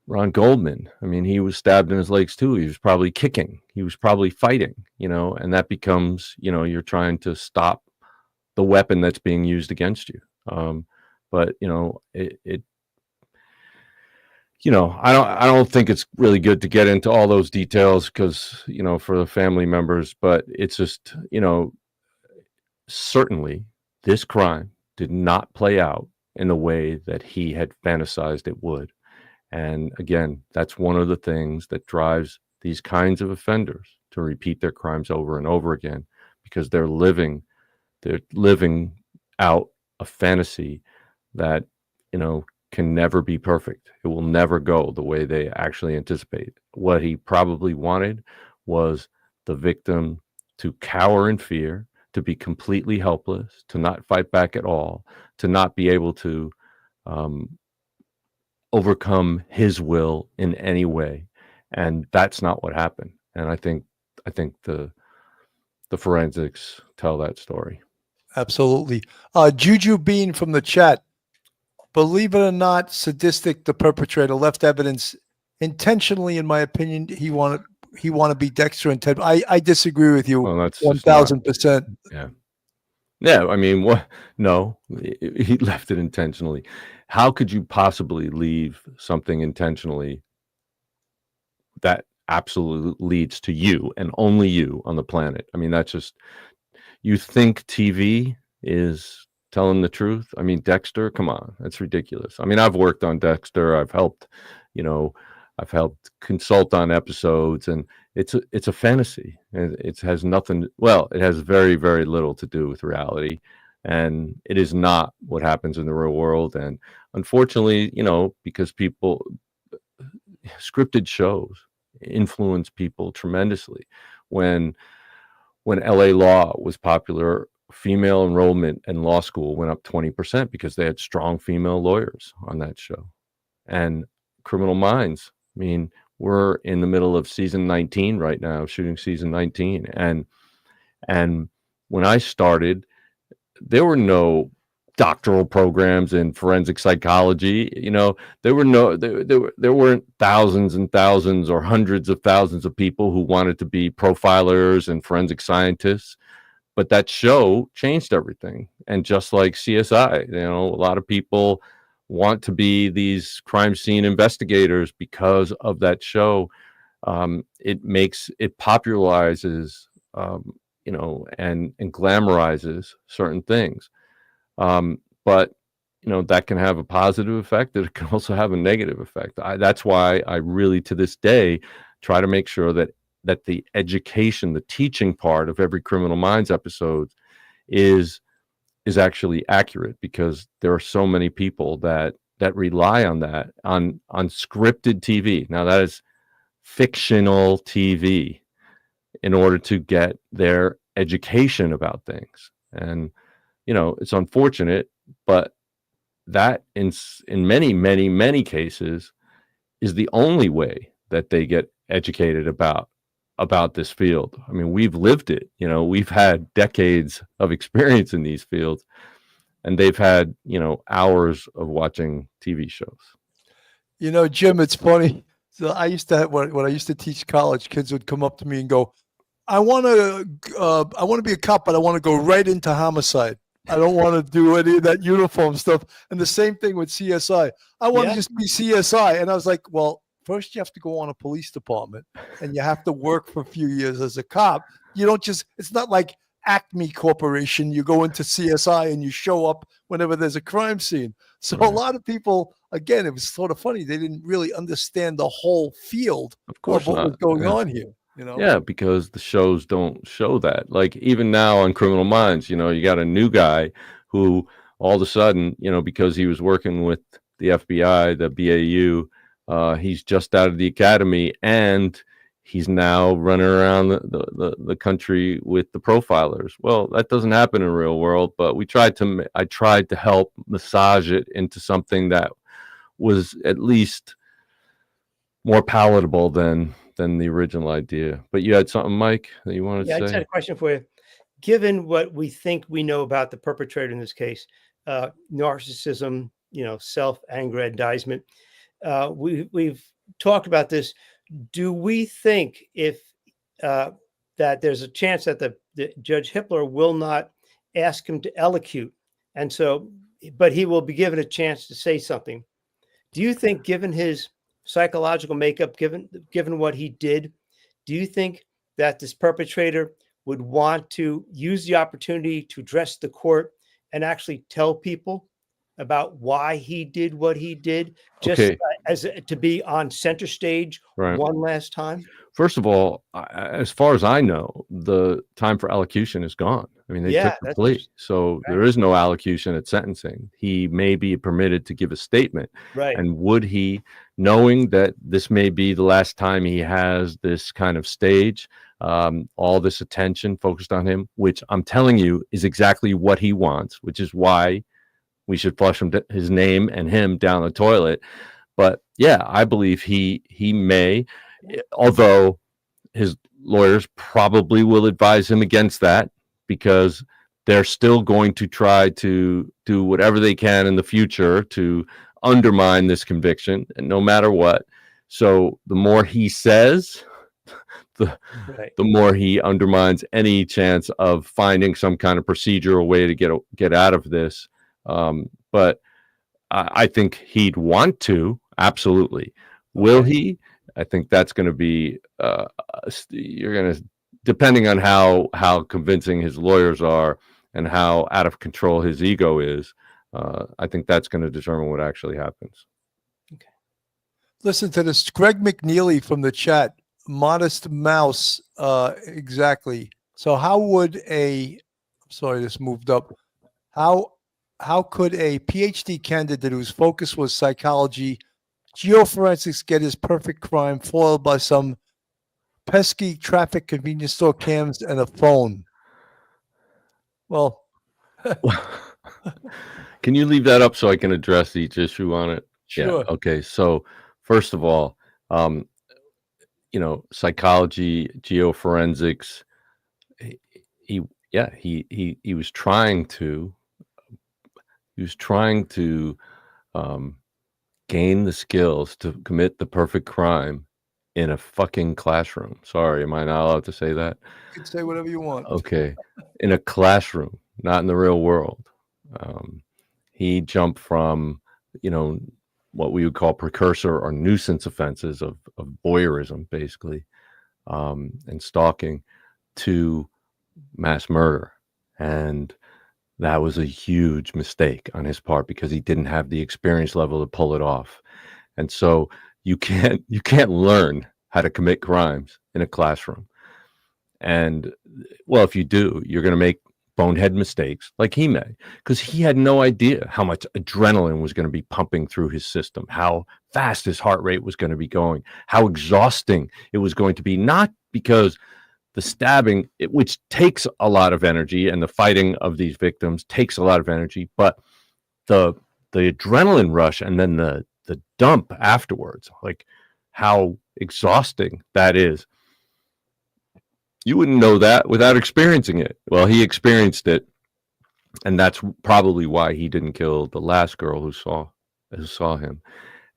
Ron Goldman. I mean, he was stabbed in his legs too. He was probably kicking. He was probably fighting, and that becomes, you're trying to stop the weapon that's being used against you. But I don't think it's really good to get into all those details because, for the family members, but it's just, certainly this crime did not play out in the way that he had fantasized it would. And again, that's one of the things that drives these kinds of offenders to repeat their crimes over and over again, because they're living out a fantasy that, can never be perfect. It will never go the way they actually anticipate. What he probably wanted was the victim to cower in fear, to be completely helpless, to not fight back at all, to not be able to overcome his will in any way. And that's not what happened. And I think the forensics tell that story. Absolutely. Juju Bean from the chat. Believe it or not, sadistic, the perpetrator left evidence intentionally, in my opinion. He wanted to be Dexter and Ted. I disagree with you. Well, that's 1,000%. Yeah. Yeah. I mean, what? No, he left it intentionally. How could you possibly leave something intentionally that absolutely leads to you and only you on the planet? I mean, that's just, you think TV is telling the truth? I mean, Dexter, come on, that's ridiculous. I mean, I've worked on Dexter. I've helped consult on episodes, and it's a fantasy. It has nothing. Well, it has very, very little to do with reality, and it is not what happens in the real world. And unfortunately, because scripted shows influence people tremendously. When LA Law was popular, female enrollment in law school went up 20% because they had strong female lawyers on that show. And Criminal Minds, I mean, we're in the middle of season 19 right now, shooting season 19. And when I started, there were no doctoral programs in forensic psychology. There weren't thousands and thousands or hundreds of thousands of people who wanted to be profilers and forensic scientists. But that show changed everything. And just like CSI, a lot of people want to be these crime scene investigators because of that show. It popularizes, and glamorizes certain things. But that can have a positive effect. It can also have a negative effect. That's why I really, to this day, try to make sure that the education, the teaching part of every Criminal Minds episode is actually accurate, because there are so many people that rely on that on scripted TV. Now, that is fictional TV in order to get their education about things. And it's unfortunate, but that in many, many, many cases is the only way that they get educated about this field. I mean, we've lived it. We've had decades of experience in these fields, and they've had, hours of watching TV shows. Jim, it's funny. So I used to have, when I used to teach college, kids would come up to me and go, I want to be a cop, but I want to go right into homicide. I don't want to do any of that uniform stuff. And the same thing with CSI. I want to just be CSI. And I was like, well, first you have to go on a police department, and you have to work for a few years as a cop. You don't just, it's not like Acme Corporation. You go into CSI and you show up whenever there's a crime scene. So a lot of people, again, it was sort of funny. They didn't really understand the whole field of what was going on here. Yeah, because the shows don't show that. Like, even now on Criminal Minds, you got a new guy who all of a sudden, because he was working with the FBI, the BAU, he's just out of the academy, and he's now running around the country with the profilers. Well, that doesn't happen in the real world, but I tried to help massage it into something that was at least more palatable than the original idea. But you had something, Mike, that you wanted to say? I just had a question for you. Given what we think we know about the perpetrator in this case, narcissism, self-aggrandizement, we've talked about this. Do we think that there's a chance that the Judge Hippler will not ask him to elocute, and so, but he will be given a chance to say something? Do you think, given his psychological makeup, given what he did, do you think that this perpetrator would want to use the opportunity to address the court and actually tell people about why he did what he did, just Okay. as to be on center stage Right. one last time? First of all, as far as I know, the time for allocution is gone. I mean, they Yeah, took the that's plea, just so there right. is no allocution at sentencing. He may be permitted to give a statement, Right. and would he, knowing that this may be the last time he has this kind of stage, all this attention focused on him, which I'm telling you is exactly what he wants, which is why we should flush his name and him down the toilet. But yeah, I believe he may, although his lawyers probably will advise him against that, because they're still going to try to do whatever they can in the future to undermine this conviction, and no matter what. So the more he says, the Right. the more he undermines any chance of finding some kind of procedural way to get out of this. But I think he'd want to, absolutely. Will Okay. he? I think that's going to be you're going to, depending on how convincing his lawyers are and how out of control his ego is. I think that's going to determine what actually happens. Listen to this. Greg McNeely from the chat. Modest mouse. Exactly. So how would I'm sorry, this moved up. How could a PhD candidate whose focus was psychology, geoforensics, get his perfect crime foiled by some pesky traffic convenience store cams and a phone? Well, Can you leave that up so I can address each issue on it? sure. Yeah. Okay. So first of all, psychology, geoforensics. He was trying to gain the skills to commit the perfect crime in a fucking classroom. Sorry, am I not allowed to say that? You can say whatever you want. Okay, in a classroom, not in the real world. He jumped from, what we would call precursor or nuisance offenses of voyeurism, basically, and stalking, to mass murder. And that was a huge mistake on his part because he didn't have the experience level to pull it off. And so you can't learn how to commit crimes in a classroom. And well, if you do, you're going to make bonehead mistakes like he made, because he had no idea how much adrenaline was going to be pumping through his system, how fast his heart rate was going to be going, how exhausting it was going to be, not because the stabbing, which takes a lot of energy, and the fighting of these victims takes a lot of energy, but the adrenaline rush and then the dump afterwards, like how exhausting that is. You wouldn't know that without experiencing it. Well, he experienced it, and that's probably why he didn't kill the last girl who saw him.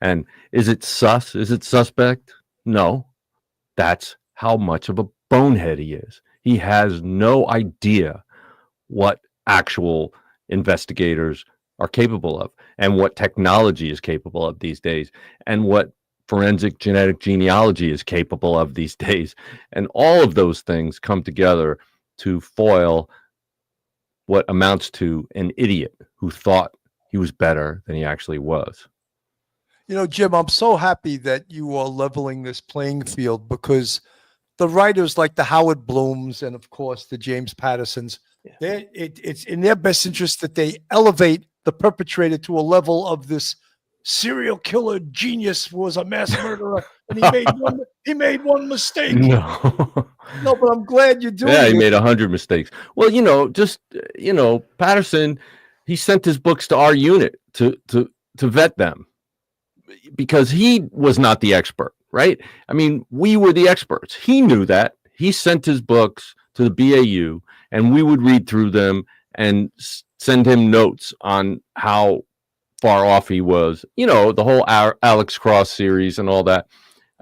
And is it sus? Is it suspect? No. That's how much of a bonehead he is. He has no idea what actual investigators are capable of, and what technology is capable of these days, and what forensic genetic genealogy is capable of these days. And all of those things come together to foil what amounts to an idiot who thought he was better than he actually was. Jim, I'm so happy that you are leveling this playing field, because the writers like the Howard Blooms and, of course, the James Pattersons, it's in their best interest that they elevate the perpetrator to a level of this serial killer genius who was a mass murderer, and he made one mistake. No. No, but I'm glad you're doing Yeah, he it. made 100 mistakes. Well, Patterson, he sent his books to our unit to vet them, because he was not the expert, right? I mean, we were the experts. He knew that. He sent his books to the BAU, and we would read through them and send him notes on how far off he was. The whole Alex Cross series and all that.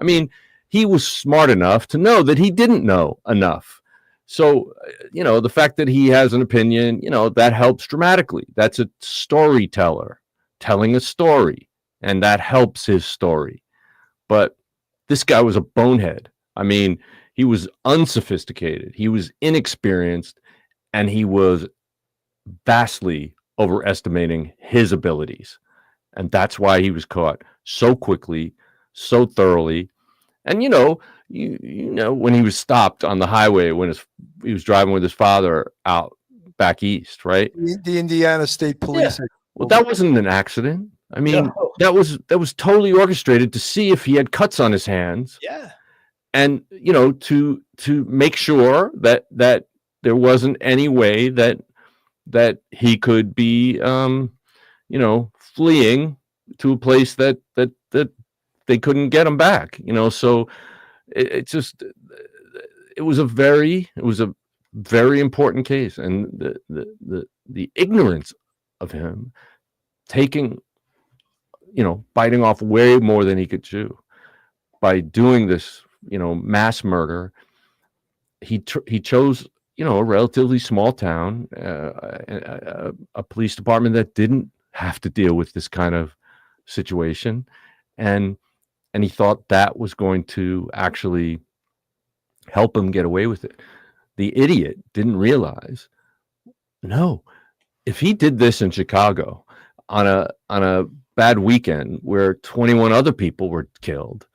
I mean, he was smart enough to know that he didn't know enough. So, the fact that he has an opinion, that helps dramatically. That's a storyteller telling a story, and that helps his story. But this guy was a bonehead. I mean, he was unsophisticated, he was inexperienced, and he was vastly overestimating his abilities. And that's why he was caught so quickly, so thoroughly. And you know, when he was stopped on the highway when he was driving with his father out back east, right? The Indiana State Police. Well, that wasn't an accident. I mean, No. that was totally orchestrated to see if he had cuts on his hands. Yeah. And you know, to make sure that there wasn't any way that he could be you know, fleeing to a place that they couldn't get him back, you know. So it was a very important case, and the ignorance of him taking, you know, biting off way more than he could chew by doing this, you know, mass murder. He chose, you know, a relatively small town, a police department that didn't have to deal with this kind of situation, and he thought that was going to actually help him get away with it. The idiot didn't realize, no, if he did this in Chicago on a bad weekend where 21 other people were killed,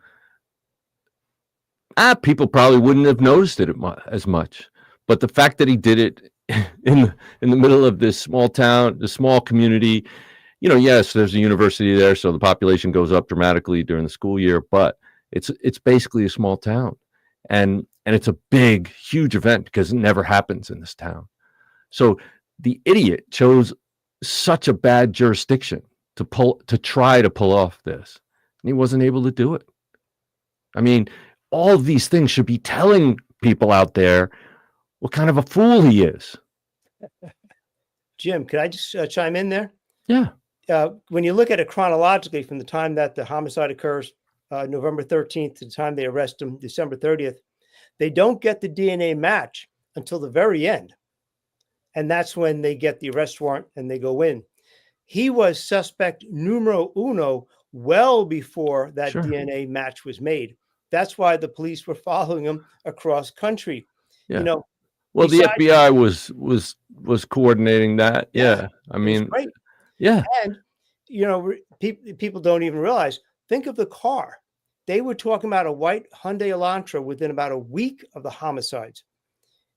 people probably wouldn't have noticed it as much. But the fact that he did it in the middle of this small town, the small community, you know, yes, there's a university there, so the population goes up dramatically during the school year, but it's basically a small town, and it's a big, huge event because it never happens in this town. So the idiot chose such a bad jurisdiction to try to pull off this, and he wasn't able to do it. I mean, all of these things should be telling people out there what kind of a fool he is. Jim, could I just chime in there? Yeah. When you look at it chronologically from the time that the homicide occurs, November 13th, to the time they arrest him, December 30th, they don't get the DNA match until the very end. And that's when they get the arrest warrant and they go in. He was suspect numero uno well before that Sure. DNA match was made. That's why the police were following him across country. Yeah. You know, Well, the besides- FBI was coordinating that. Yeah. I it was mean, great. yeah. And, you know, people don't even realize, think of the car. They were talking about a white Hyundai Elantra within about a week of the homicides.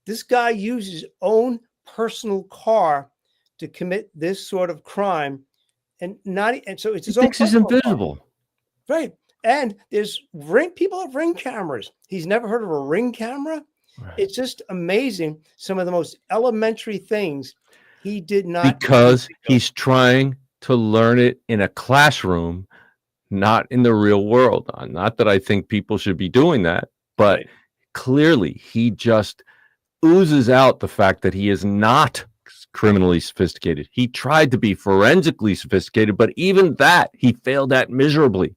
This guy used his own personal car to commit this sort of crime, and so it's He his own thinks he's personal car. invisible. Right. And there's people have ring cameras. He's never heard of a ring camera. Right. It's just amazing. Some of the most elementary things he did not. Because he's trying to learn it in a classroom, not in the real world. Not that I think people should be doing that, but Right. clearly he just oozes out the fact that he is not criminally sophisticated. He tried to be forensically sophisticated, but even that he failed at miserably.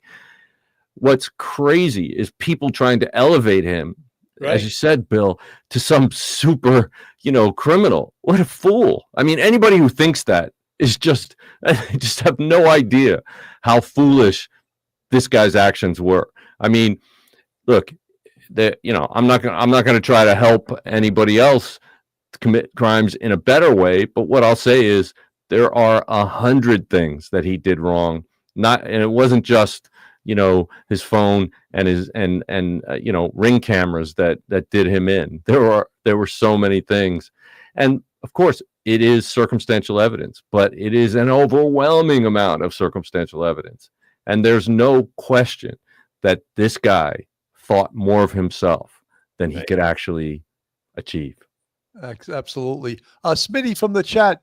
What's crazy is people trying to elevate him, Right. as you said, Bill, to some super, you know, criminal. What a fool. I mean, anybody who thinks that is just have no idea how foolish this guy's actions were. I mean, look, you know, I'm not going to try to help anybody else commit crimes in a better way, but what I'll say is there are 100 things that he did wrong. And it wasn't just, you know, his phone and his you know, ring cameras that did him in. There were so many things. And of course it is circumstantial evidence, but it is an overwhelming amount of circumstantial evidence. And there's no question that this guy thought more of himself than he could actually achieve. Absolutely. Smitty from the chat.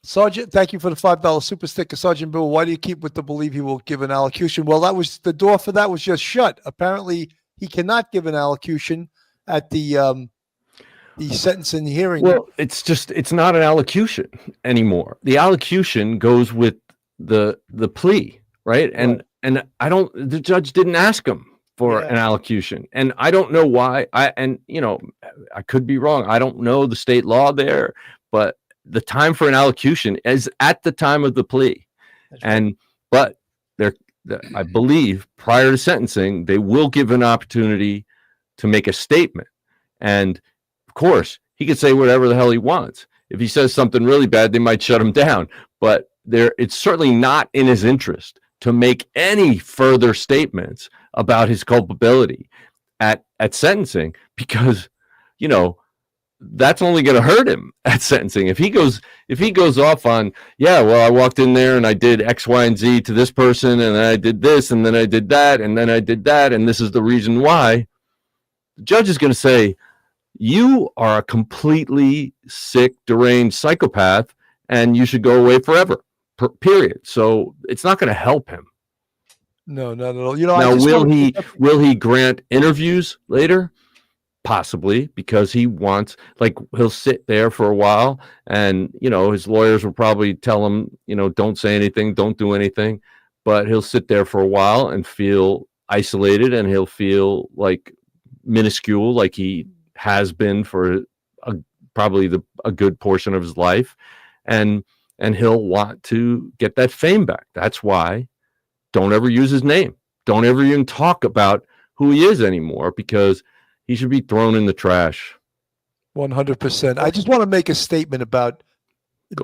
Sergeant, thank you for the $5 super sticker. Sergeant Bill, why do you keep with the belief he will give an allocution? Well, that was the door for that was just shut. Apparently, he cannot give an allocution at the sentencing hearing. Well, it's not an allocution anymore. The allocution goes with the plea, right? And the judge didn't ask him for an allocution. And I don't know why. You know, I could be wrong. I don't know the state law there, but the time for an allocution is at the time of the plea. But I believe prior to sentencing, they will give an opportunity to make a statement. And of course, he could say whatever the hell he wants. if he says something really bad, they might shut him down. But it's certainly not in his interest to make any further statements about his culpability at sentencing, because, you know, that's only going to hurt him at sentencing. If he goes off on, yeah, well, I walked in there and I did X, Y, and Z to this person, and then I did this, and then I did that, and then I did that, and this is the reason why, the judge is going to say, you are a completely sick, deranged psychopath, and you should go away forever, period. So it's not going to help him. No, not at all. You know, now, will he grant interviews later? Possibly, because he wants, like, he'll sit there for a while, and, you know, his lawyers will probably tell him, you know, don't say anything, don't do anything, but he'll sit there for a while and feel isolated, and he'll feel like minuscule, like he has been for probably a good portion of his life, and he'll want to get that fame back. That's why don't ever use his name. Don't ever even talk about who he is anymore, because he should be thrown in the trash. 100%. I just want to make a statement about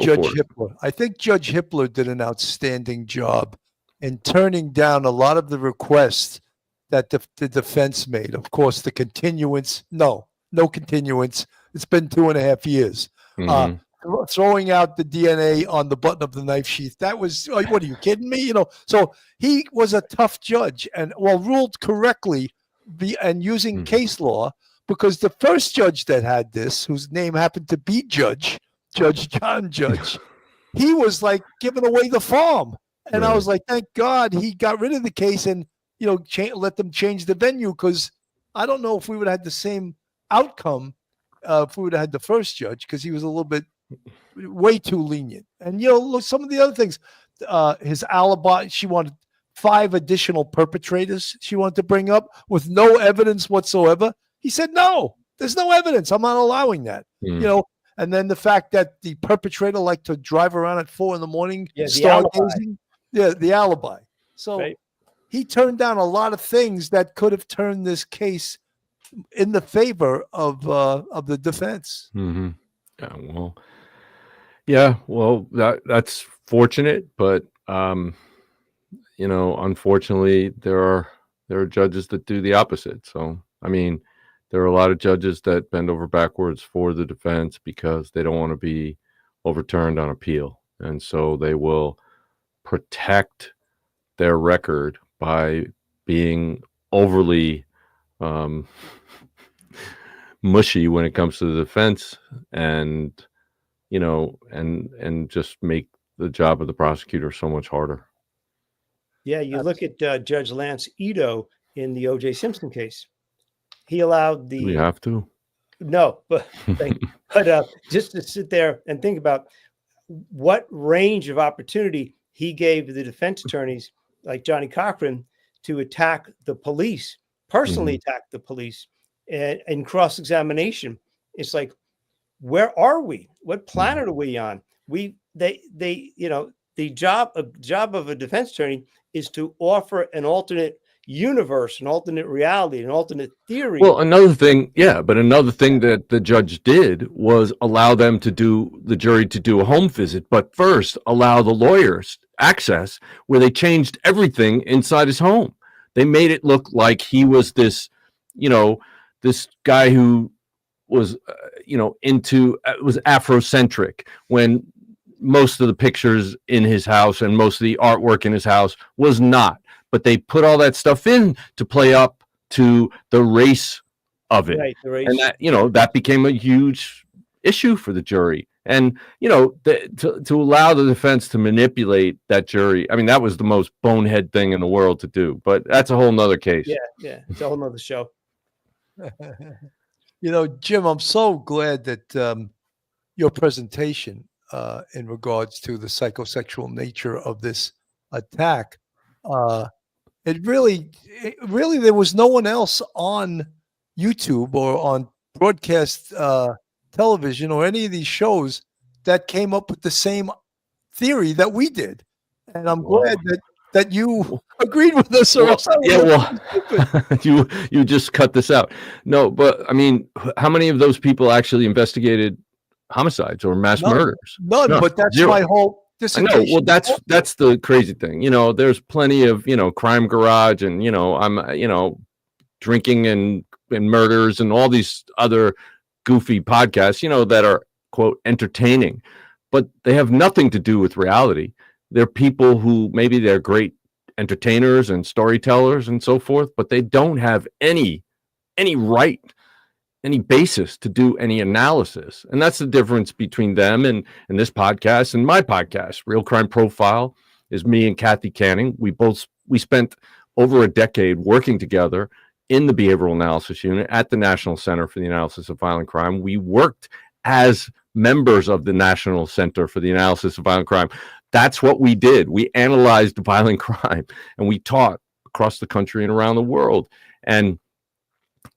Judge Hippler. I think Judge Hippler did an outstanding job in turning down a lot of the requests that the defense made. Of course, the continuance, no continuance. It's been 2.5 years. Mm-hmm. Throwing out the DNA on the button of the knife sheath. That was, what are you kidding me? You know, so he was a tough judge and, well, ruled correctly and using case law, because the first judge that had this, whose name happened to be Judge John Judge, he was like giving away the farm. And I was like, thank God he got rid of the case and, you know, let them change the venue, because I don't know if we would have had the same outcome if we would have had the first judge, because he was a little bit way too lenient. And, you know, look, some of the other things, his alibi, she wanted 5 additional perpetrators she wanted to bring up with no evidence whatsoever. He said, no, there's no evidence. I'm not allowing that. You know, and then the fact that the perpetrator liked to drive around at 4 a.m, stargazing. Yeah, the alibi. So he turned down a lot of things that could have turned this case in the favor of the defense. Mm-hmm. Well, that's fortunate, but you know, unfortunately, there are judges that do the opposite. So, I mean, there are a lot of judges that bend over backwards for the defense because they don't want to be overturned on appeal, and so they will protect their record by being overly mushy when it comes to the defense, and, you know, and just make the job of the prosecutor so much harder. Yeah, you look at Judge Lance Ito in the O.J. Simpson case. He allowed the. We have to. No, but just to sit there and think about what range of opportunity he gave the defense attorneys, like Johnny Cochran, to attack the police, personally attack the police, and in cross-examination. It's like, where are we? What planet are we on? They you know, the job of a defense attorney is to offer an alternate universe, an alternate reality, an alternate theory. Well, another thing that the judge did was allow the jury to do a home visit, but first allow the lawyers access, where they changed everything inside his home. They made it look like he was this, you know, this guy who was, you know, was Afrocentric, when most of the pictures in his house and most of the artwork in his house was not. But they put all that stuff in to play up to the race of it. Right, the race. And that, you know, that became a huge issue for the jury. And, you know, to allow the defense to manipulate that jury, I mean, that was the most bonehead thing in the world to do. But that's a whole nother case. Yeah, it's a whole nother show. You know, Jim, I'm so glad that your presentation in regards to the psychosexual nature of this attack, it really, there was no one else on YouTube or on broadcast television or any of these shows that came up with the same theory that we did. And I'm glad that you agreed with us. Or else you just cut this out. No, but I mean, how many of those people actually investigated homicides or mass None. murders. None. No, But that's zero. my whole I know. dissertation. Well, that's the crazy thing. There's plenty of, Crime Garage and, I'm, drinking and murders and all these other goofy podcasts, that are, quote, entertaining, but they have nothing to do with reality. They're people who maybe they're great entertainers and storytellers and so forth, but they don't have any right, any basis to do any analysis. And that's the difference between them and this podcast and my podcast. Real Crime Profile is me and Kathy Canning. We spent over a decade working together in the behavioral analysis unit at the National Center for the Analysis of Violent Crime. We worked as members of the National Center for the Analysis of Violent Crime. That's what we did. We analyzed violent crime, and we taught across the country and around the world. And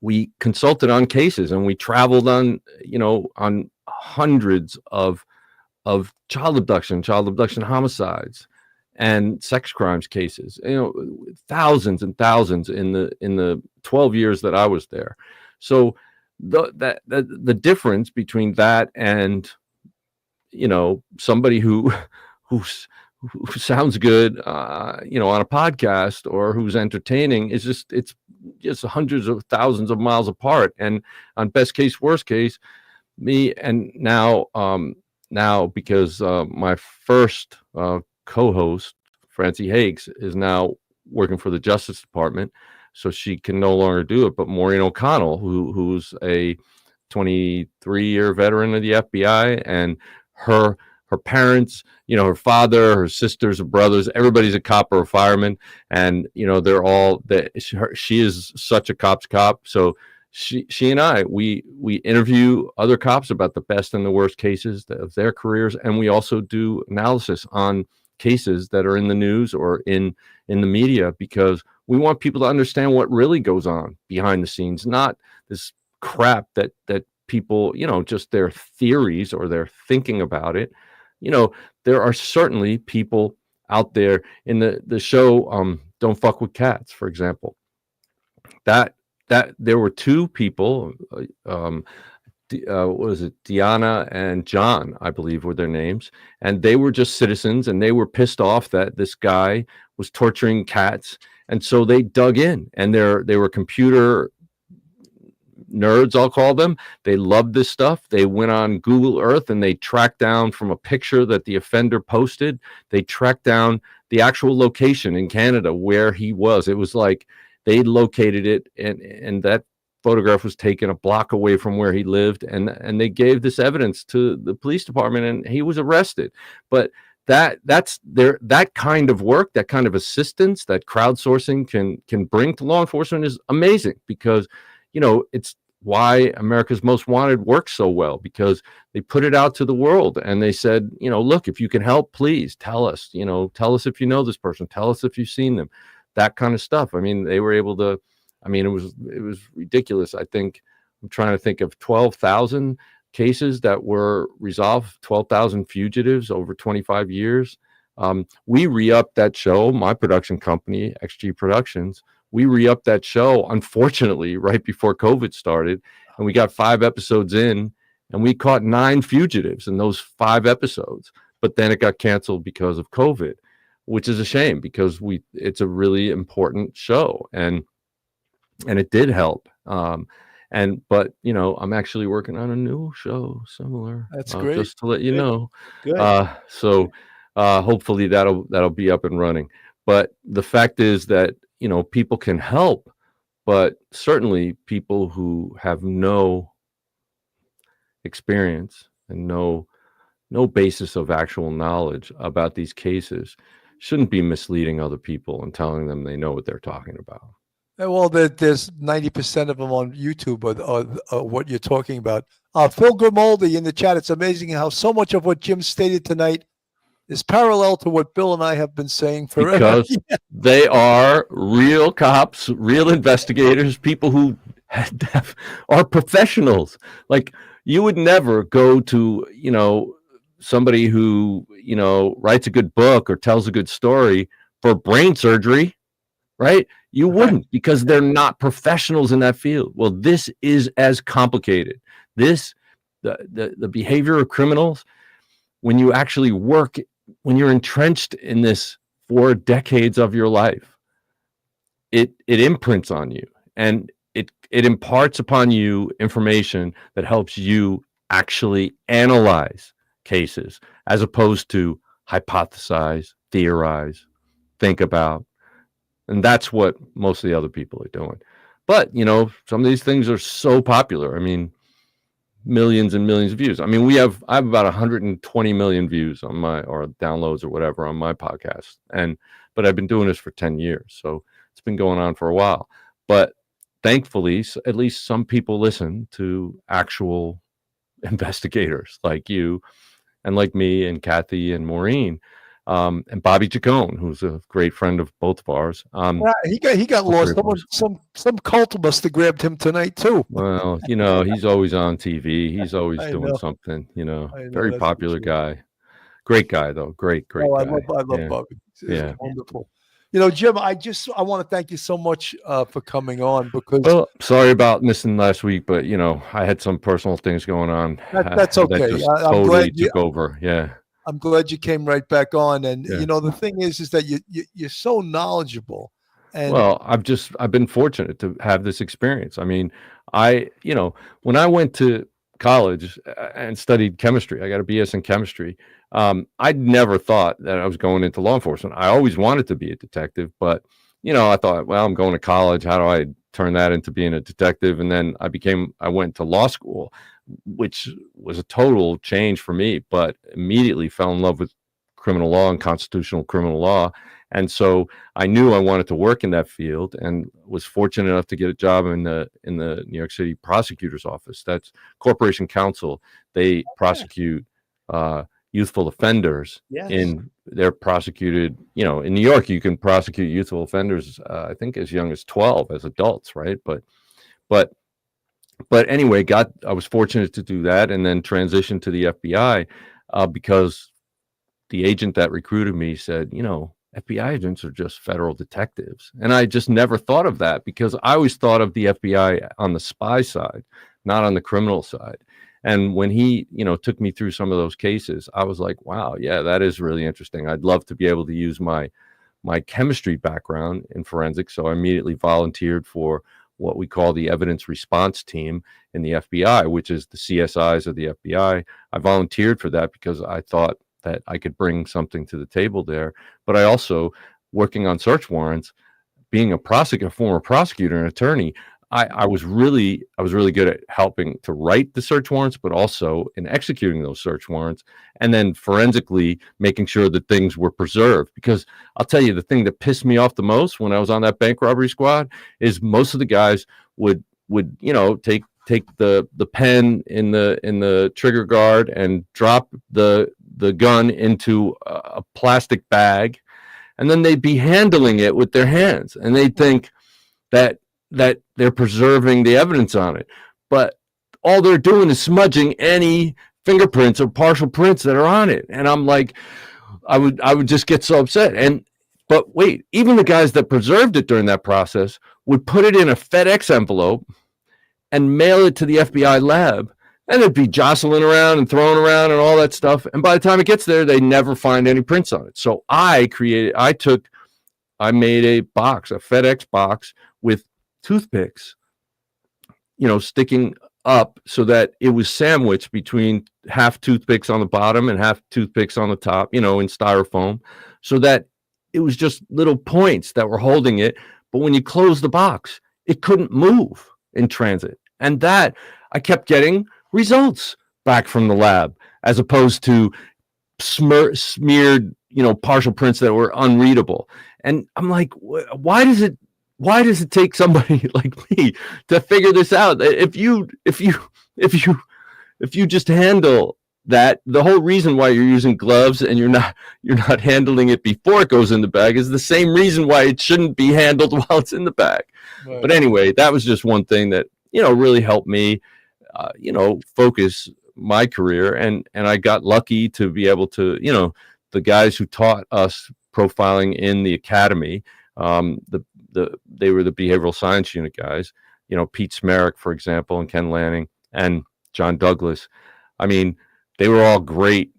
we consulted on cases, and we traveled on hundreds of child abduction homicides, and sex crimes cases. Thousands and thousands in the 12 years that I was there. So the difference between that and somebody who sounds good on a podcast or who's entertaining is it's just hundreds of thousands of miles apart. And on best case, worst case, me and now because my first co-host Francie Hakes is now working for the Justice Department, so she can no longer do it. But Maureen O'Connell, who's a 23-year veteran of the FBI, and her parents, her father, her sisters, her brothers, everybody's a cop or a fireman, and they're all that. She is such a cop's cop. So she and I we interview other cops about the best and the worst cases of their careers, and we also do analysis on cases that are in the news or in the media, because we want people to understand what really goes on behind the scenes, not this crap that people, just their theories or their thinking about it. There are certainly people out there in the show, Don't Fuck with Cats, for example, that there were two people, what was it? Deanna and John, I believe were their names. And they were just citizens, and they were pissed off that this guy was torturing cats. And so they dug in, and they were computer nerds, I'll call them. They loved this stuff. They went on Google Earth and they tracked down from a picture that the offender posted. They tracked down the actual location in Canada where he was. It was like they located it, and that photograph was taken a block away from where he lived, and they gave this evidence to the police department, and he was arrested. But that's that kind of work, that kind of assistance that crowdsourcing can bring to law enforcement is amazing, because it's why America's Most Wanted works so well, because they put it out to the world and they said, look, if you can help, please tell us. Tell us if you know this person, tell us if you've seen them, that kind of stuff. I mean, they were able to. I mean, it was ridiculous. I think I'm trying to think of 12,000 cases that were resolved, 12,000 fugitives over 25 years. We re-upped that show, my production company, XG Productions. We re-upped that show, unfortunately, right before COVID started, and we got 5 episodes in, and we caught 9 fugitives in those 5 episodes. But then it got canceled because of COVID, which is a shame, because it's a really important show, and it did help. But I'm actually working on a new show similar. That's great. Just to let you know. Good. So hopefully that'll be up and running. But the fact is that people can help, but certainly people who have no experience and no basis of actual knowledge about these cases shouldn't be misleading other people and telling them they know what they're talking about. Well, there's 90% of them on YouTube or what you're talking about. Phil Grimaldi in the chat. It's amazing how so much of what Jim stated tonight is parallel to what Bill and I have been saying forever. Because they are real cops, real investigators, people who are professionals. Like, you would never go to, somebody who, writes a good book or tells a good story for brain surgery, right? You wouldn't, because they're not professionals in that field. Well, this is as complicated. This the behavior of criminals, when you actually work, when you're entrenched in this for decades of your life, it imprints on you, and it imparts upon you information that helps you actually analyze cases, as opposed to hypothesize, theorize, think about. And that's what most of the other people are doing. But, some of these things are so popular. I mean, millions and millions of views. I mean, I have about 120 million views on or downloads or whatever on my podcast. But I've been doing this for 10 years. So it's been going on for a while. But thankfully, at least some people listen to actual investigators like you and like me and Kathy and Maureen. And Bobby Chacon, who's a great friend of both of ours. He got lost. Some cult must have grabbed him tonight too. Well, he's always on TV. He's always doing something. Very popular guy. Great guy though. Great guy. I love Bobby. It's wonderful. Jim, I want to thank you so much for coming on, because. Well, sorry about missing last week, but I had some personal things going on. That's okay. That just totally took over. Yeah. I'm glad you came right back on. And the thing is that you're so knowledgeable. And well, I've been fortunate to have this experience. I mean, when I went to college and studied chemistry, I got a BS in chemistry. I'd never thought that I was going into law enforcement. I always wanted to be a detective, but I thought, well, I'm going to college. How do I turn that into being a detective? And then I went to law school, which was a total change for me, but immediately fell in love with criminal law and constitutional criminal law. And so I knew I wanted to work in that field, and was fortunate enough to get a job in the New York City prosecutor's office. That's Corporation Counsel. They prosecute youthful offenders. Yes. They're prosecuted, in New York, you can prosecute youthful offenders, I think as young as 12 as adults, right? But anyway, I was fortunate to do that, and then transition to the FBI because the agent that recruited me said, FBI agents are just federal detectives. And I just never thought of that, because I always thought of the FBI on the spy side, not on the criminal side. And when he, took me through some of those cases, I was like, wow, yeah, that is really interesting. I'd love to be able to use my chemistry background in forensics. So I immediately volunteered for what we call the evidence response team in the FBI, which is the CSIs of the FBI. I volunteered for that because I thought that I could bring something to the table there. But I also, working on search warrants, being a former prosecutor and attorney, I was really good at helping to write the search warrants, but also in executing those search warrants, and then forensically making sure that things were preserved. Because I'll tell you, the thing that pissed me off the most when I was on that bank robbery squad is most of the guys would take the pen in the trigger guard and drop the gun into a plastic bag, and then they'd be handling it with their hands, and they'd think that they're preserving the evidence on it, but all they're doing is smudging any fingerprints or partial prints that are on it. And I'm like, I would just get so upset. But wait, even the guys that preserved it during that process would put it in a FedEx envelope and mail it to the FBI lab, and it'd be jostling around and thrown around and all that stuff. And by the time it gets there, they never find any prints on it. So I made a FedEx box with toothpicks, sticking up so that it was sandwiched between half toothpicks on the bottom and half toothpicks on the top, in styrofoam, so that it was just little points that were holding it. But when you close the box, it couldn't move in transit. And that I kept getting results back from the lab, as opposed to smeared, partial prints that were unreadable. And I'm like, why does it take somebody like me to figure this out? If you just handle that, the whole reason why you're using gloves and you're not handling it before it goes in the bag is the same reason why it shouldn't be handled while it's in the bag. Right. But anyway, that was just one thing that, really helped me, focus my career. And I got lucky to be able to, the guys who taught us profiling in the academy, they were the behavioral science unit guys, Pete Smerick, for example, and Ken Lanning and John Douglas. I mean, they were all great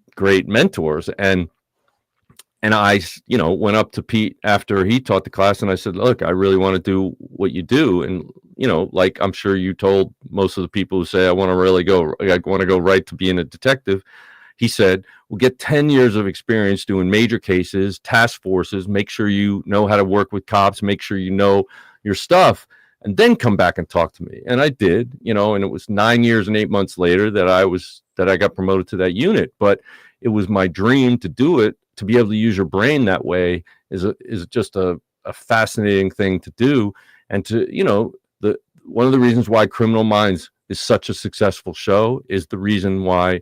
mentors. And I, went up to Pete after he taught the class, and I said, look, I really want to do what you do. And, like I'm sure you told most of the people who say, I want to go right to being a detective. He said, well, get 10 years of experience doing major cases, task forces, make sure you know how to work with cops, make sure you know your stuff, and then come back and talk to me. And I did, and it was 9 years and 8 months later that I got promoted to that unit. But it was my dream to do it. To be able to use your brain that way is just a fascinating thing to do. And to, one of the reasons why Criminal Minds is such a successful show is the reason why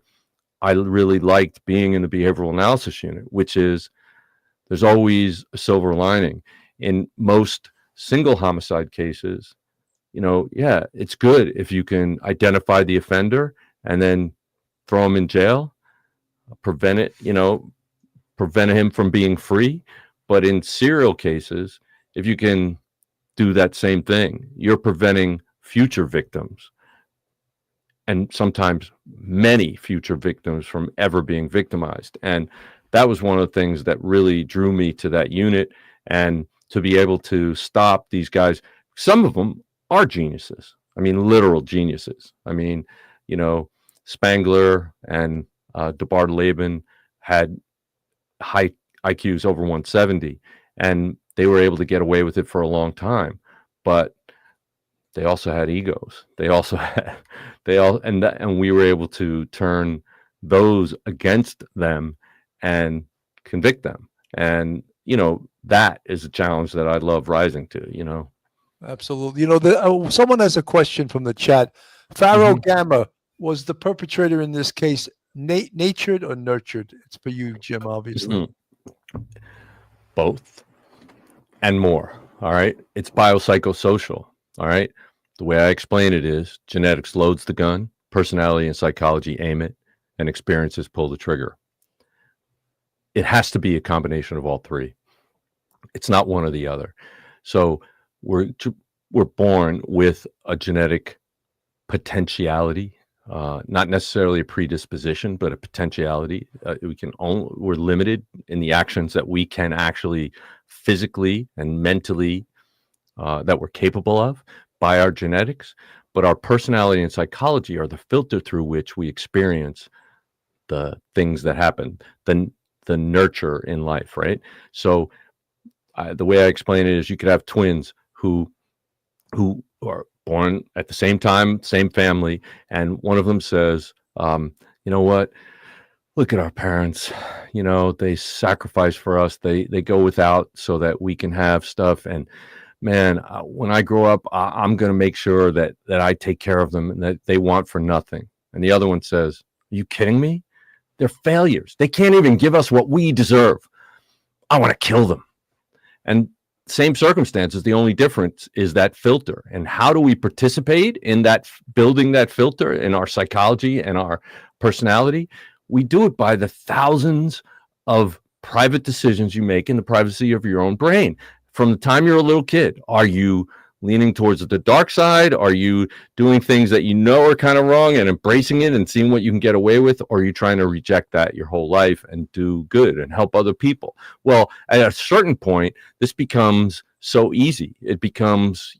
I really liked being in the behavioral analysis unit, which is there's always a silver lining. In most single homicide cases, it's good if you can identify the offender and then throw him in jail, prevent him from being free. But in serial cases, if you can do that same thing, you're preventing future victims, and sometimes many future victims, from ever being victimized. And that was one of the things that really drew me to that unit, and to be able to stop these guys. Some of them are geniuses. I mean, literal geniuses. I mean, Spangler and DeBartoleben had high IQs over 170, and they were able to get away with it for a long time. But they also had egos. And we were able to turn those against them and convict them. And, that is a challenge that I love rising to, Absolutely. Someone has a question from the chat. Pharaoh Gamma, was the perpetrator in this case natured or nurtured? It's for you, Jim, obviously. Both and more. All right. It's biopsychosocial. All right. The way I explain it is genetics loads the gun, personality and psychology aim it, and experiences pull the trigger. It has to be a combination of all three. It's not one or the other. So we're born with a genetic potentiality, not necessarily a predisposition, but a potentiality. We're limited in the actions that we can actually physically and mentally that we're capable of by our genetics, but our personality and psychology are the filter through which we experience the things that happen, the nurture in life, right? So the way I explain it is you could have twins who are born at the same time, same family, and one of them says, you know what, look at our parents, they sacrifice for us, they go without so that we can have stuff, and man, when I grow up, I'm going to make sure that I take care of them and that they want for nothing. And the other one says, are you kidding me? They're failures. They can't even give us what we deserve. I want to kill them. And same circumstances, the only difference is that filter. And how do we participate in that, building that filter in our psychology and our personality? We do it by the thousands of private decisions you make in the privacy of your own brain. From the time you're a little kid, are you leaning towards the dark side? Are you doing things that are kind of wrong and embracing it and seeing what you can get away with? Or are you trying to reject that your whole life and do good and help other people? Well, at a certain point, this becomes so easy. It becomes,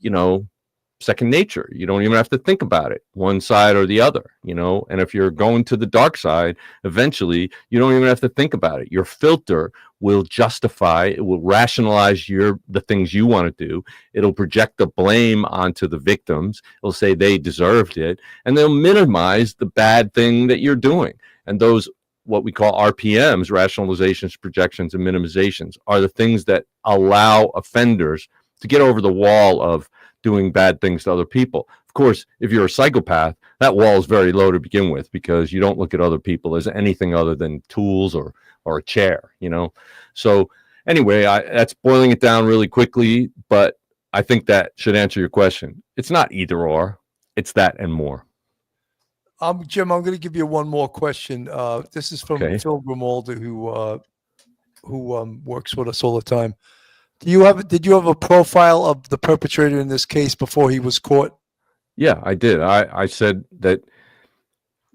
second nature. You don't even have to think about it, one side or the other, and if you're going to the dark side, eventually you don't even have to think about it. Your filter will justify, it will rationalize the things you want to do. It'll project the blame onto the victims. It'll say they deserved it, and they'll minimize the bad thing that you're doing. And those, what we call RPMs, rationalizations, projections, and minimizations, are the things that allow offenders to get over the wall of doing bad things to other people. Of course, if you're a psychopath, that wall is very low to begin with, because you don't look at other people as anything other than tools or a chair, So anyway, that's boiling it down really quickly, but I think that should answer your question. It's not either or, it's that and more. Jim, I'm going to give you one more question. This is from Phil Grimaldi, who works with us all the time. Did you have a profile of the perpetrator in this case before he was caught? Yeah, I did. I said that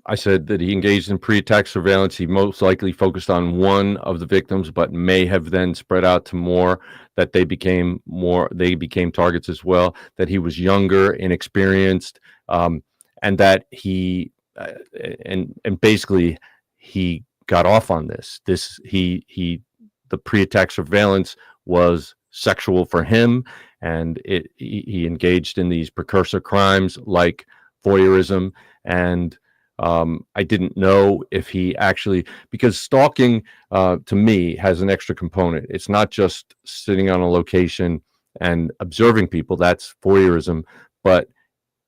I said that he engaged in pre-attack surveillance. He most likely focused on one of the victims, but may have then spread out to more, that they became targets as well, that he was younger, inexperienced, and that he, and basically he got off on this. The pre-attack surveillance was sexual for him, and he engaged in these precursor crimes like voyeurism. And I didn't know if he actually, because stalking to me has an extra component. It's not just sitting on a location and observing people, that's voyeurism, but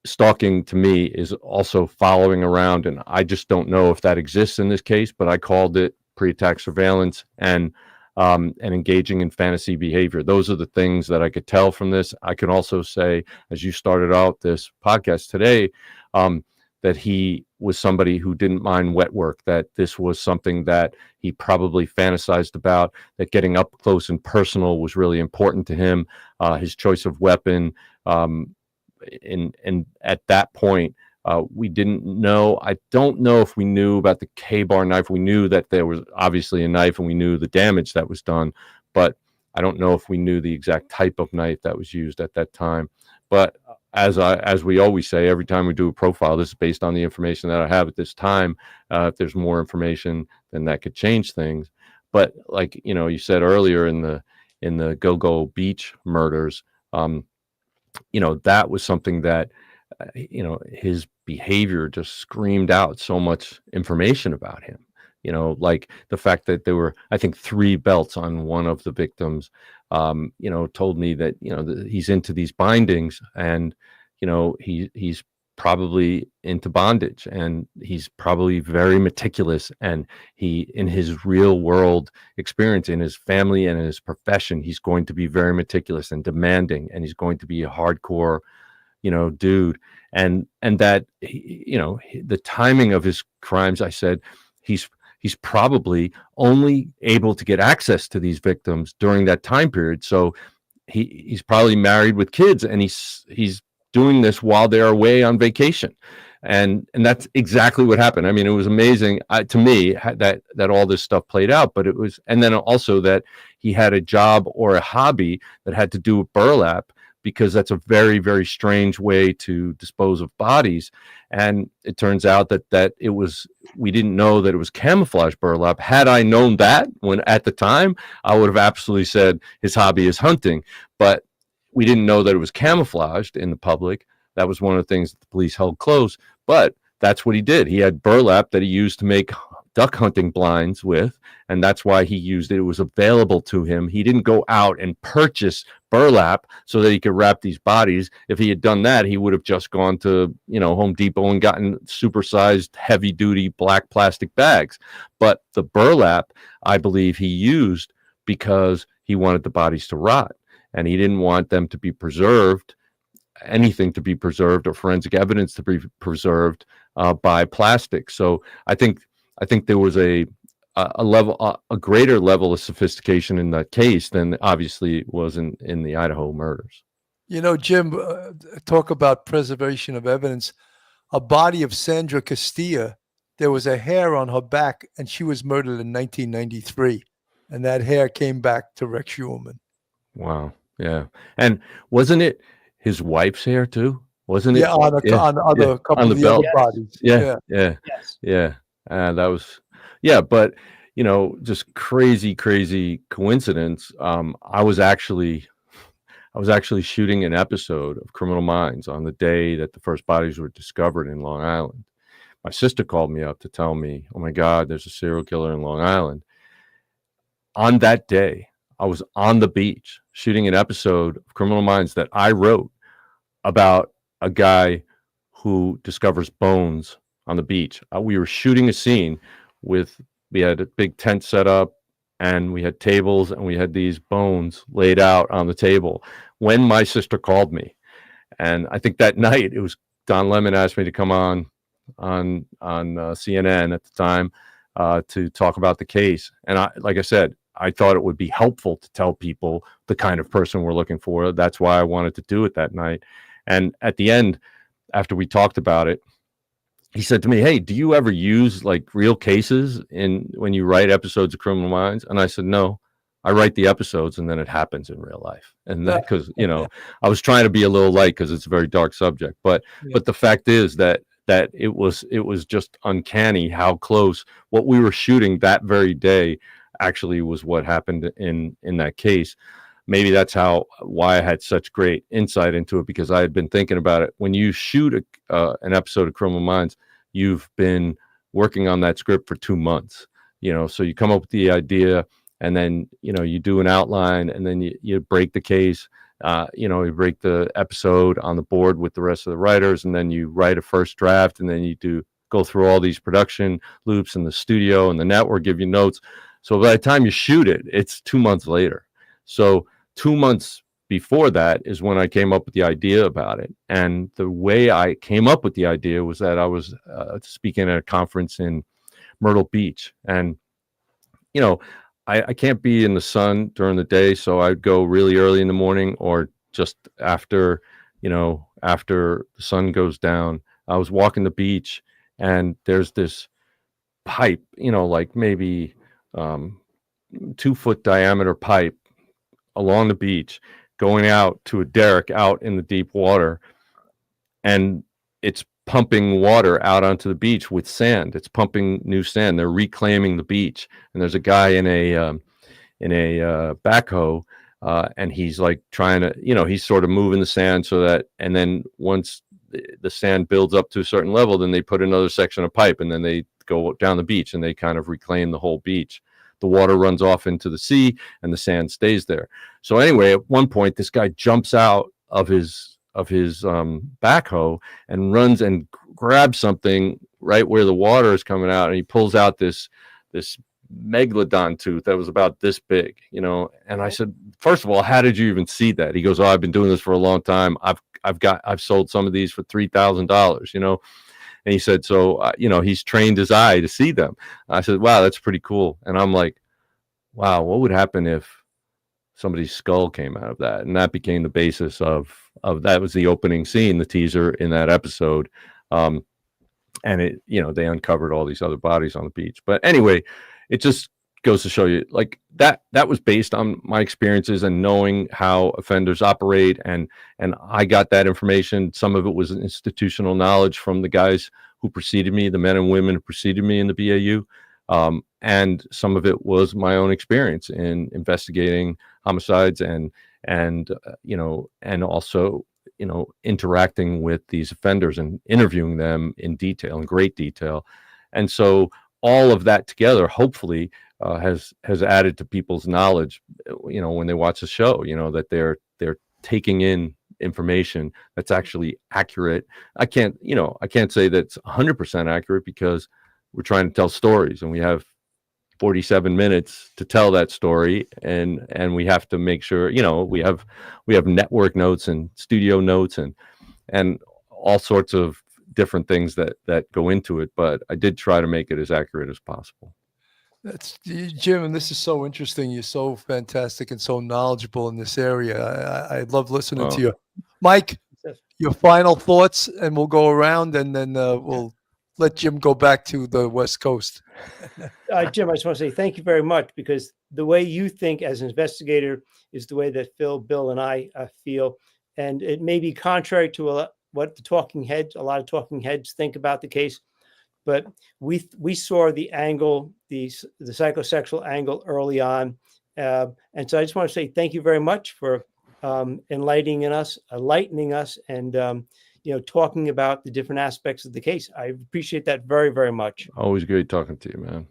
stalking to me is also following around, and I just don't know if that exists in this case, but I called it pre-attack surveillance and engaging in fantasy behavior. Those are the things that I could tell from this. I can also say, as you started out this podcast today, that he was somebody who didn't mind wet work, that this was something that he probably fantasized about, that getting up close and personal was really important to him, his choice of weapon. And at that point, we didn't know. I don't know if we knew about the K-bar knife. We knew that there was obviously a knife, and we knew the damage that was done, but I don't know if we knew the exact type of knife that was used at that time. But as we always say, every time we do a profile, this is based on the information that I have at this time. If there's more information, then that could change things. But like, you said earlier in the Go-Go Beach murders, that was something that, his behavior just screamed out so much information about him. Like the fact that there were, I think, 3 belts on one of the victims, told me that, that he's into these bindings, and, he's probably into bondage, and he's probably very meticulous. And he, in his real world experience, in his family and in his profession, he's going to be very meticulous and demanding, and he's going to be a hardcore, dude. And that, the timing of his crimes, I said, he's probably only able to get access to these victims during that time period. So he's probably married with kids, and he's doing this while they're away on vacation. And that's exactly what happened. I mean, it was amazing to me that all this stuff played out, but it was, and then also that he had a job or a hobby that had to do with burlap, because that's a very, very strange way to dispose of bodies. And it turns out that it was, we didn't know that it was camouflage burlap. Had I known that when at the time, I would have absolutely said his hobby is hunting, but we didn't know that it was camouflaged in the public. That was one of the things that the police held close, but that's what he did. He had burlap that he used to make duck hunting blinds with, and that's why he used it. It was available to him. He didn't go out and purchase burlap so that he could wrap these bodies. If he had done that, he would have just gone to, Home Depot and gotten supersized, heavy-duty black plastic bags. But the burlap, I believe he used because he wanted the bodies to rot, and he didn't want them to be preserved, anything to be preserved, or forensic evidence to be preserved by plastic. So I think there was a greater level of sophistication in that case than obviously was in the Idaho murders. Jim, talk about preservation of evidence. A body of Sandra Castilla, there was a hair on her back, and she was murdered in 1993, and that hair came back to Rex Schulman. Wow. Yeah. And wasn't it his wife's hair too? Wasn't it? Yeah, on a couple of the belt. other bodies. Yeah. Yes. Yeah. That was, but just crazy coincidence. I was actually shooting an episode of Criminal Minds on the day that the first bodies were discovered in Long Island. My sister called me up to tell me, oh my God, there's a serial killer in Long Island. On that day, I was on the beach shooting an episode of Criminal Minds that I wrote about a guy who discovers bones on the beach. We were shooting a scene we had a big tent set up, and we had tables, and we had these bones laid out on the table when my sister called me. And I think that night it was Don Lemon asked me to come on CNN at the time to talk about the case. And like I said, I thought it would be helpful to tell people the kind of person we're looking for. That's why I wanted to do it that night. And at the end, after we talked about it, he said to me, "Hey, do you ever use like real cases in when you write episodes of Criminal Minds?" And I said, "No, I write the episodes and then it happens in real life." And that because I was trying to be a little light because it's a very dark subject, but Yeah. the fact is that it was just uncanny how close what we were shooting that very day actually was what happened in that case. Maybe that's why I had such great insight into it, because I had been thinking about it. When you shoot an episode of Criminal Minds, you've been working on that script for 2 months, so you come up with the idea, and then you do an outline, and then you break the case, you break the episode on the board with the rest of the writers, and then you write a first draft, and then you go through all these production loops in the studio, and the network give you notes. So by the time you shoot it, it's 2 months later. So 2 months before that is when I came up with the idea about it. And the way I came up with the idea was that I was speaking at a conference in Myrtle Beach. And, I can't be in the sun during the day, so I'd go really early in the morning or just after the sun goes down. I was walking the beach, and there's this pipe, like maybe 2-foot diameter pipe along the beach going out to a derrick out in the deep water, and it's pumping water out onto the beach with sand. It's pumping new sand. They're reclaiming the beach, and there's a guy in a backhoe, and he's like trying to, he's sort of moving the sand so that, and then once the sand builds up to a certain level, then they put another section of pipe, and then they go down the beach, and they kind of reclaim the whole beach. The water runs off into the sea, and the sand stays there. So anyway, at one point, this guy jumps out of his backhoe and runs and grabs something right where the water is coming out, and he pulls out this megalodon tooth that was about this big, And I said, "First of all, how did you even see that?" He goes, "Oh, I've been doing this for a long time. I've sold some of these for $3,000, And he said, so, he's trained his eye to see them. I said, "Wow, that's pretty cool." And I'm like, wow, what would happen if somebody's skull came out of that? And that became the basis of that was the opening scene, the teaser in that episode. And it, they uncovered all these other bodies on the beach. But anyway, it just goes to show you, like, that was based on my experiences and knowing how offenders operate, and I got that information. Some of it was institutional knowledge from the guys who preceded me, the men and women who preceded me in the BAU, and some of it was my own experience in investigating homicides and also interacting with these offenders and interviewing them in detail, in great detail. And so all of that together, hopefully, has added to people's knowledge, when they watch the show, that they're taking in information that's actually accurate. I can't say that's 100% accurate, because we're trying to tell stories, and we have 47 minutes to tell that story, and we have to make sure, we have network notes and studio notes and all sorts of different things that go into it, but I did try to make it as accurate as possible. That's Jim, and this is so interesting. You're so fantastic and so knowledgeable in this area. I love listening to you. Mike, your final thoughts, and we'll go around, and then we'll let Jim go back to the West Coast. Jim, I just want to say thank you very much, because the way you think as an investigator is the way that Phil, Bill, and I feel. And it may be contrary to what a lot of talking heads think about the case, but we saw the angle, the psychosexual angle early on. And so I just want to say thank you very much for enlightening us, and talking about the different aspects of the case. I appreciate that very, very much. Always great talking to you, man.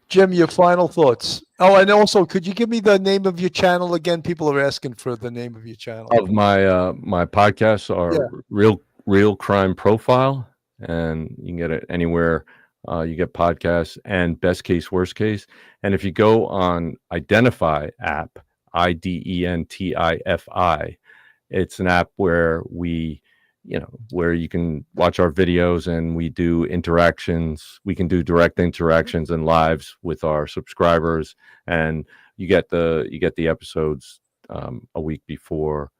Jim, your final thoughts. Oh, and also, could you give me the name of your channel again? People are asking for the name of your channel. Of my podcasts are Real Crime Profile, and you can get it anywhere you get podcasts, and Best Case, Worst Case. And if you go on Identify app, IDENTIFI, it's an app where where you can watch our videos, and we do interactions. We can do direct interactions and lives with our subscribers, and you get the episodes a week before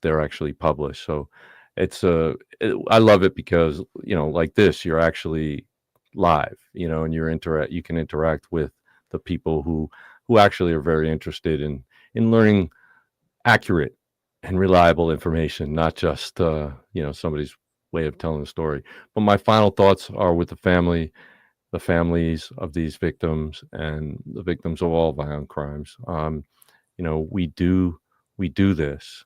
they're actually published. So I love it because, like this, you're actually live, and you can interact with the people who actually are very interested in learning accurate and reliable information, not just somebody's way of telling the story. But my final thoughts are with the families of these victims and the victims of all violent crimes. We do this.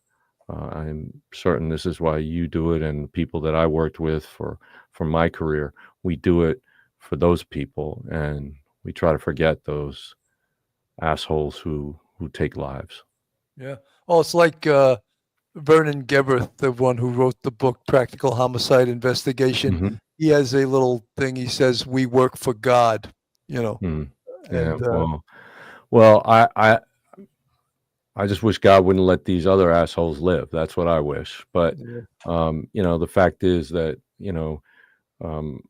I'm certain this is why you do it, and people that I worked with for my career, we do it for those people, and we try to forget those assholes who take lives. Yeah. Oh, it's like Vernon Geber, the one who wrote the book Practical Homicide Investigation. Mhm. He has a little thing. He says, "We work for God." Mm. Yeah. And Well, I just wish God wouldn't let these other assholes live. That's what I wish. But yeah. the fact is that um,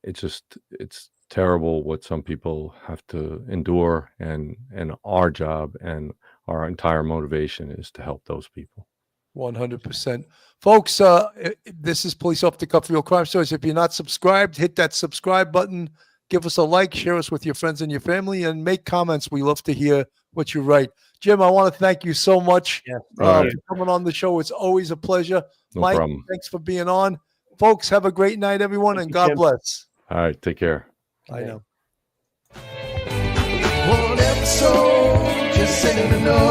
it's terrible what some people have to endure, and our job and our entire motivation is to help those people. 100%. Folks, this is Police Off the Cuff Real Crime Stories. If you're not subscribed, hit that subscribe button. Give us a like, share us with your friends and your family, and make comments. We love to hear what you write. Jim, I want to thank you so much for coming on the show. It's always a pleasure. No Mike, problem. thanks for being on. Folks, have a great night, everyone, and God bless. All right, take care. I know. One episode, just saying enough.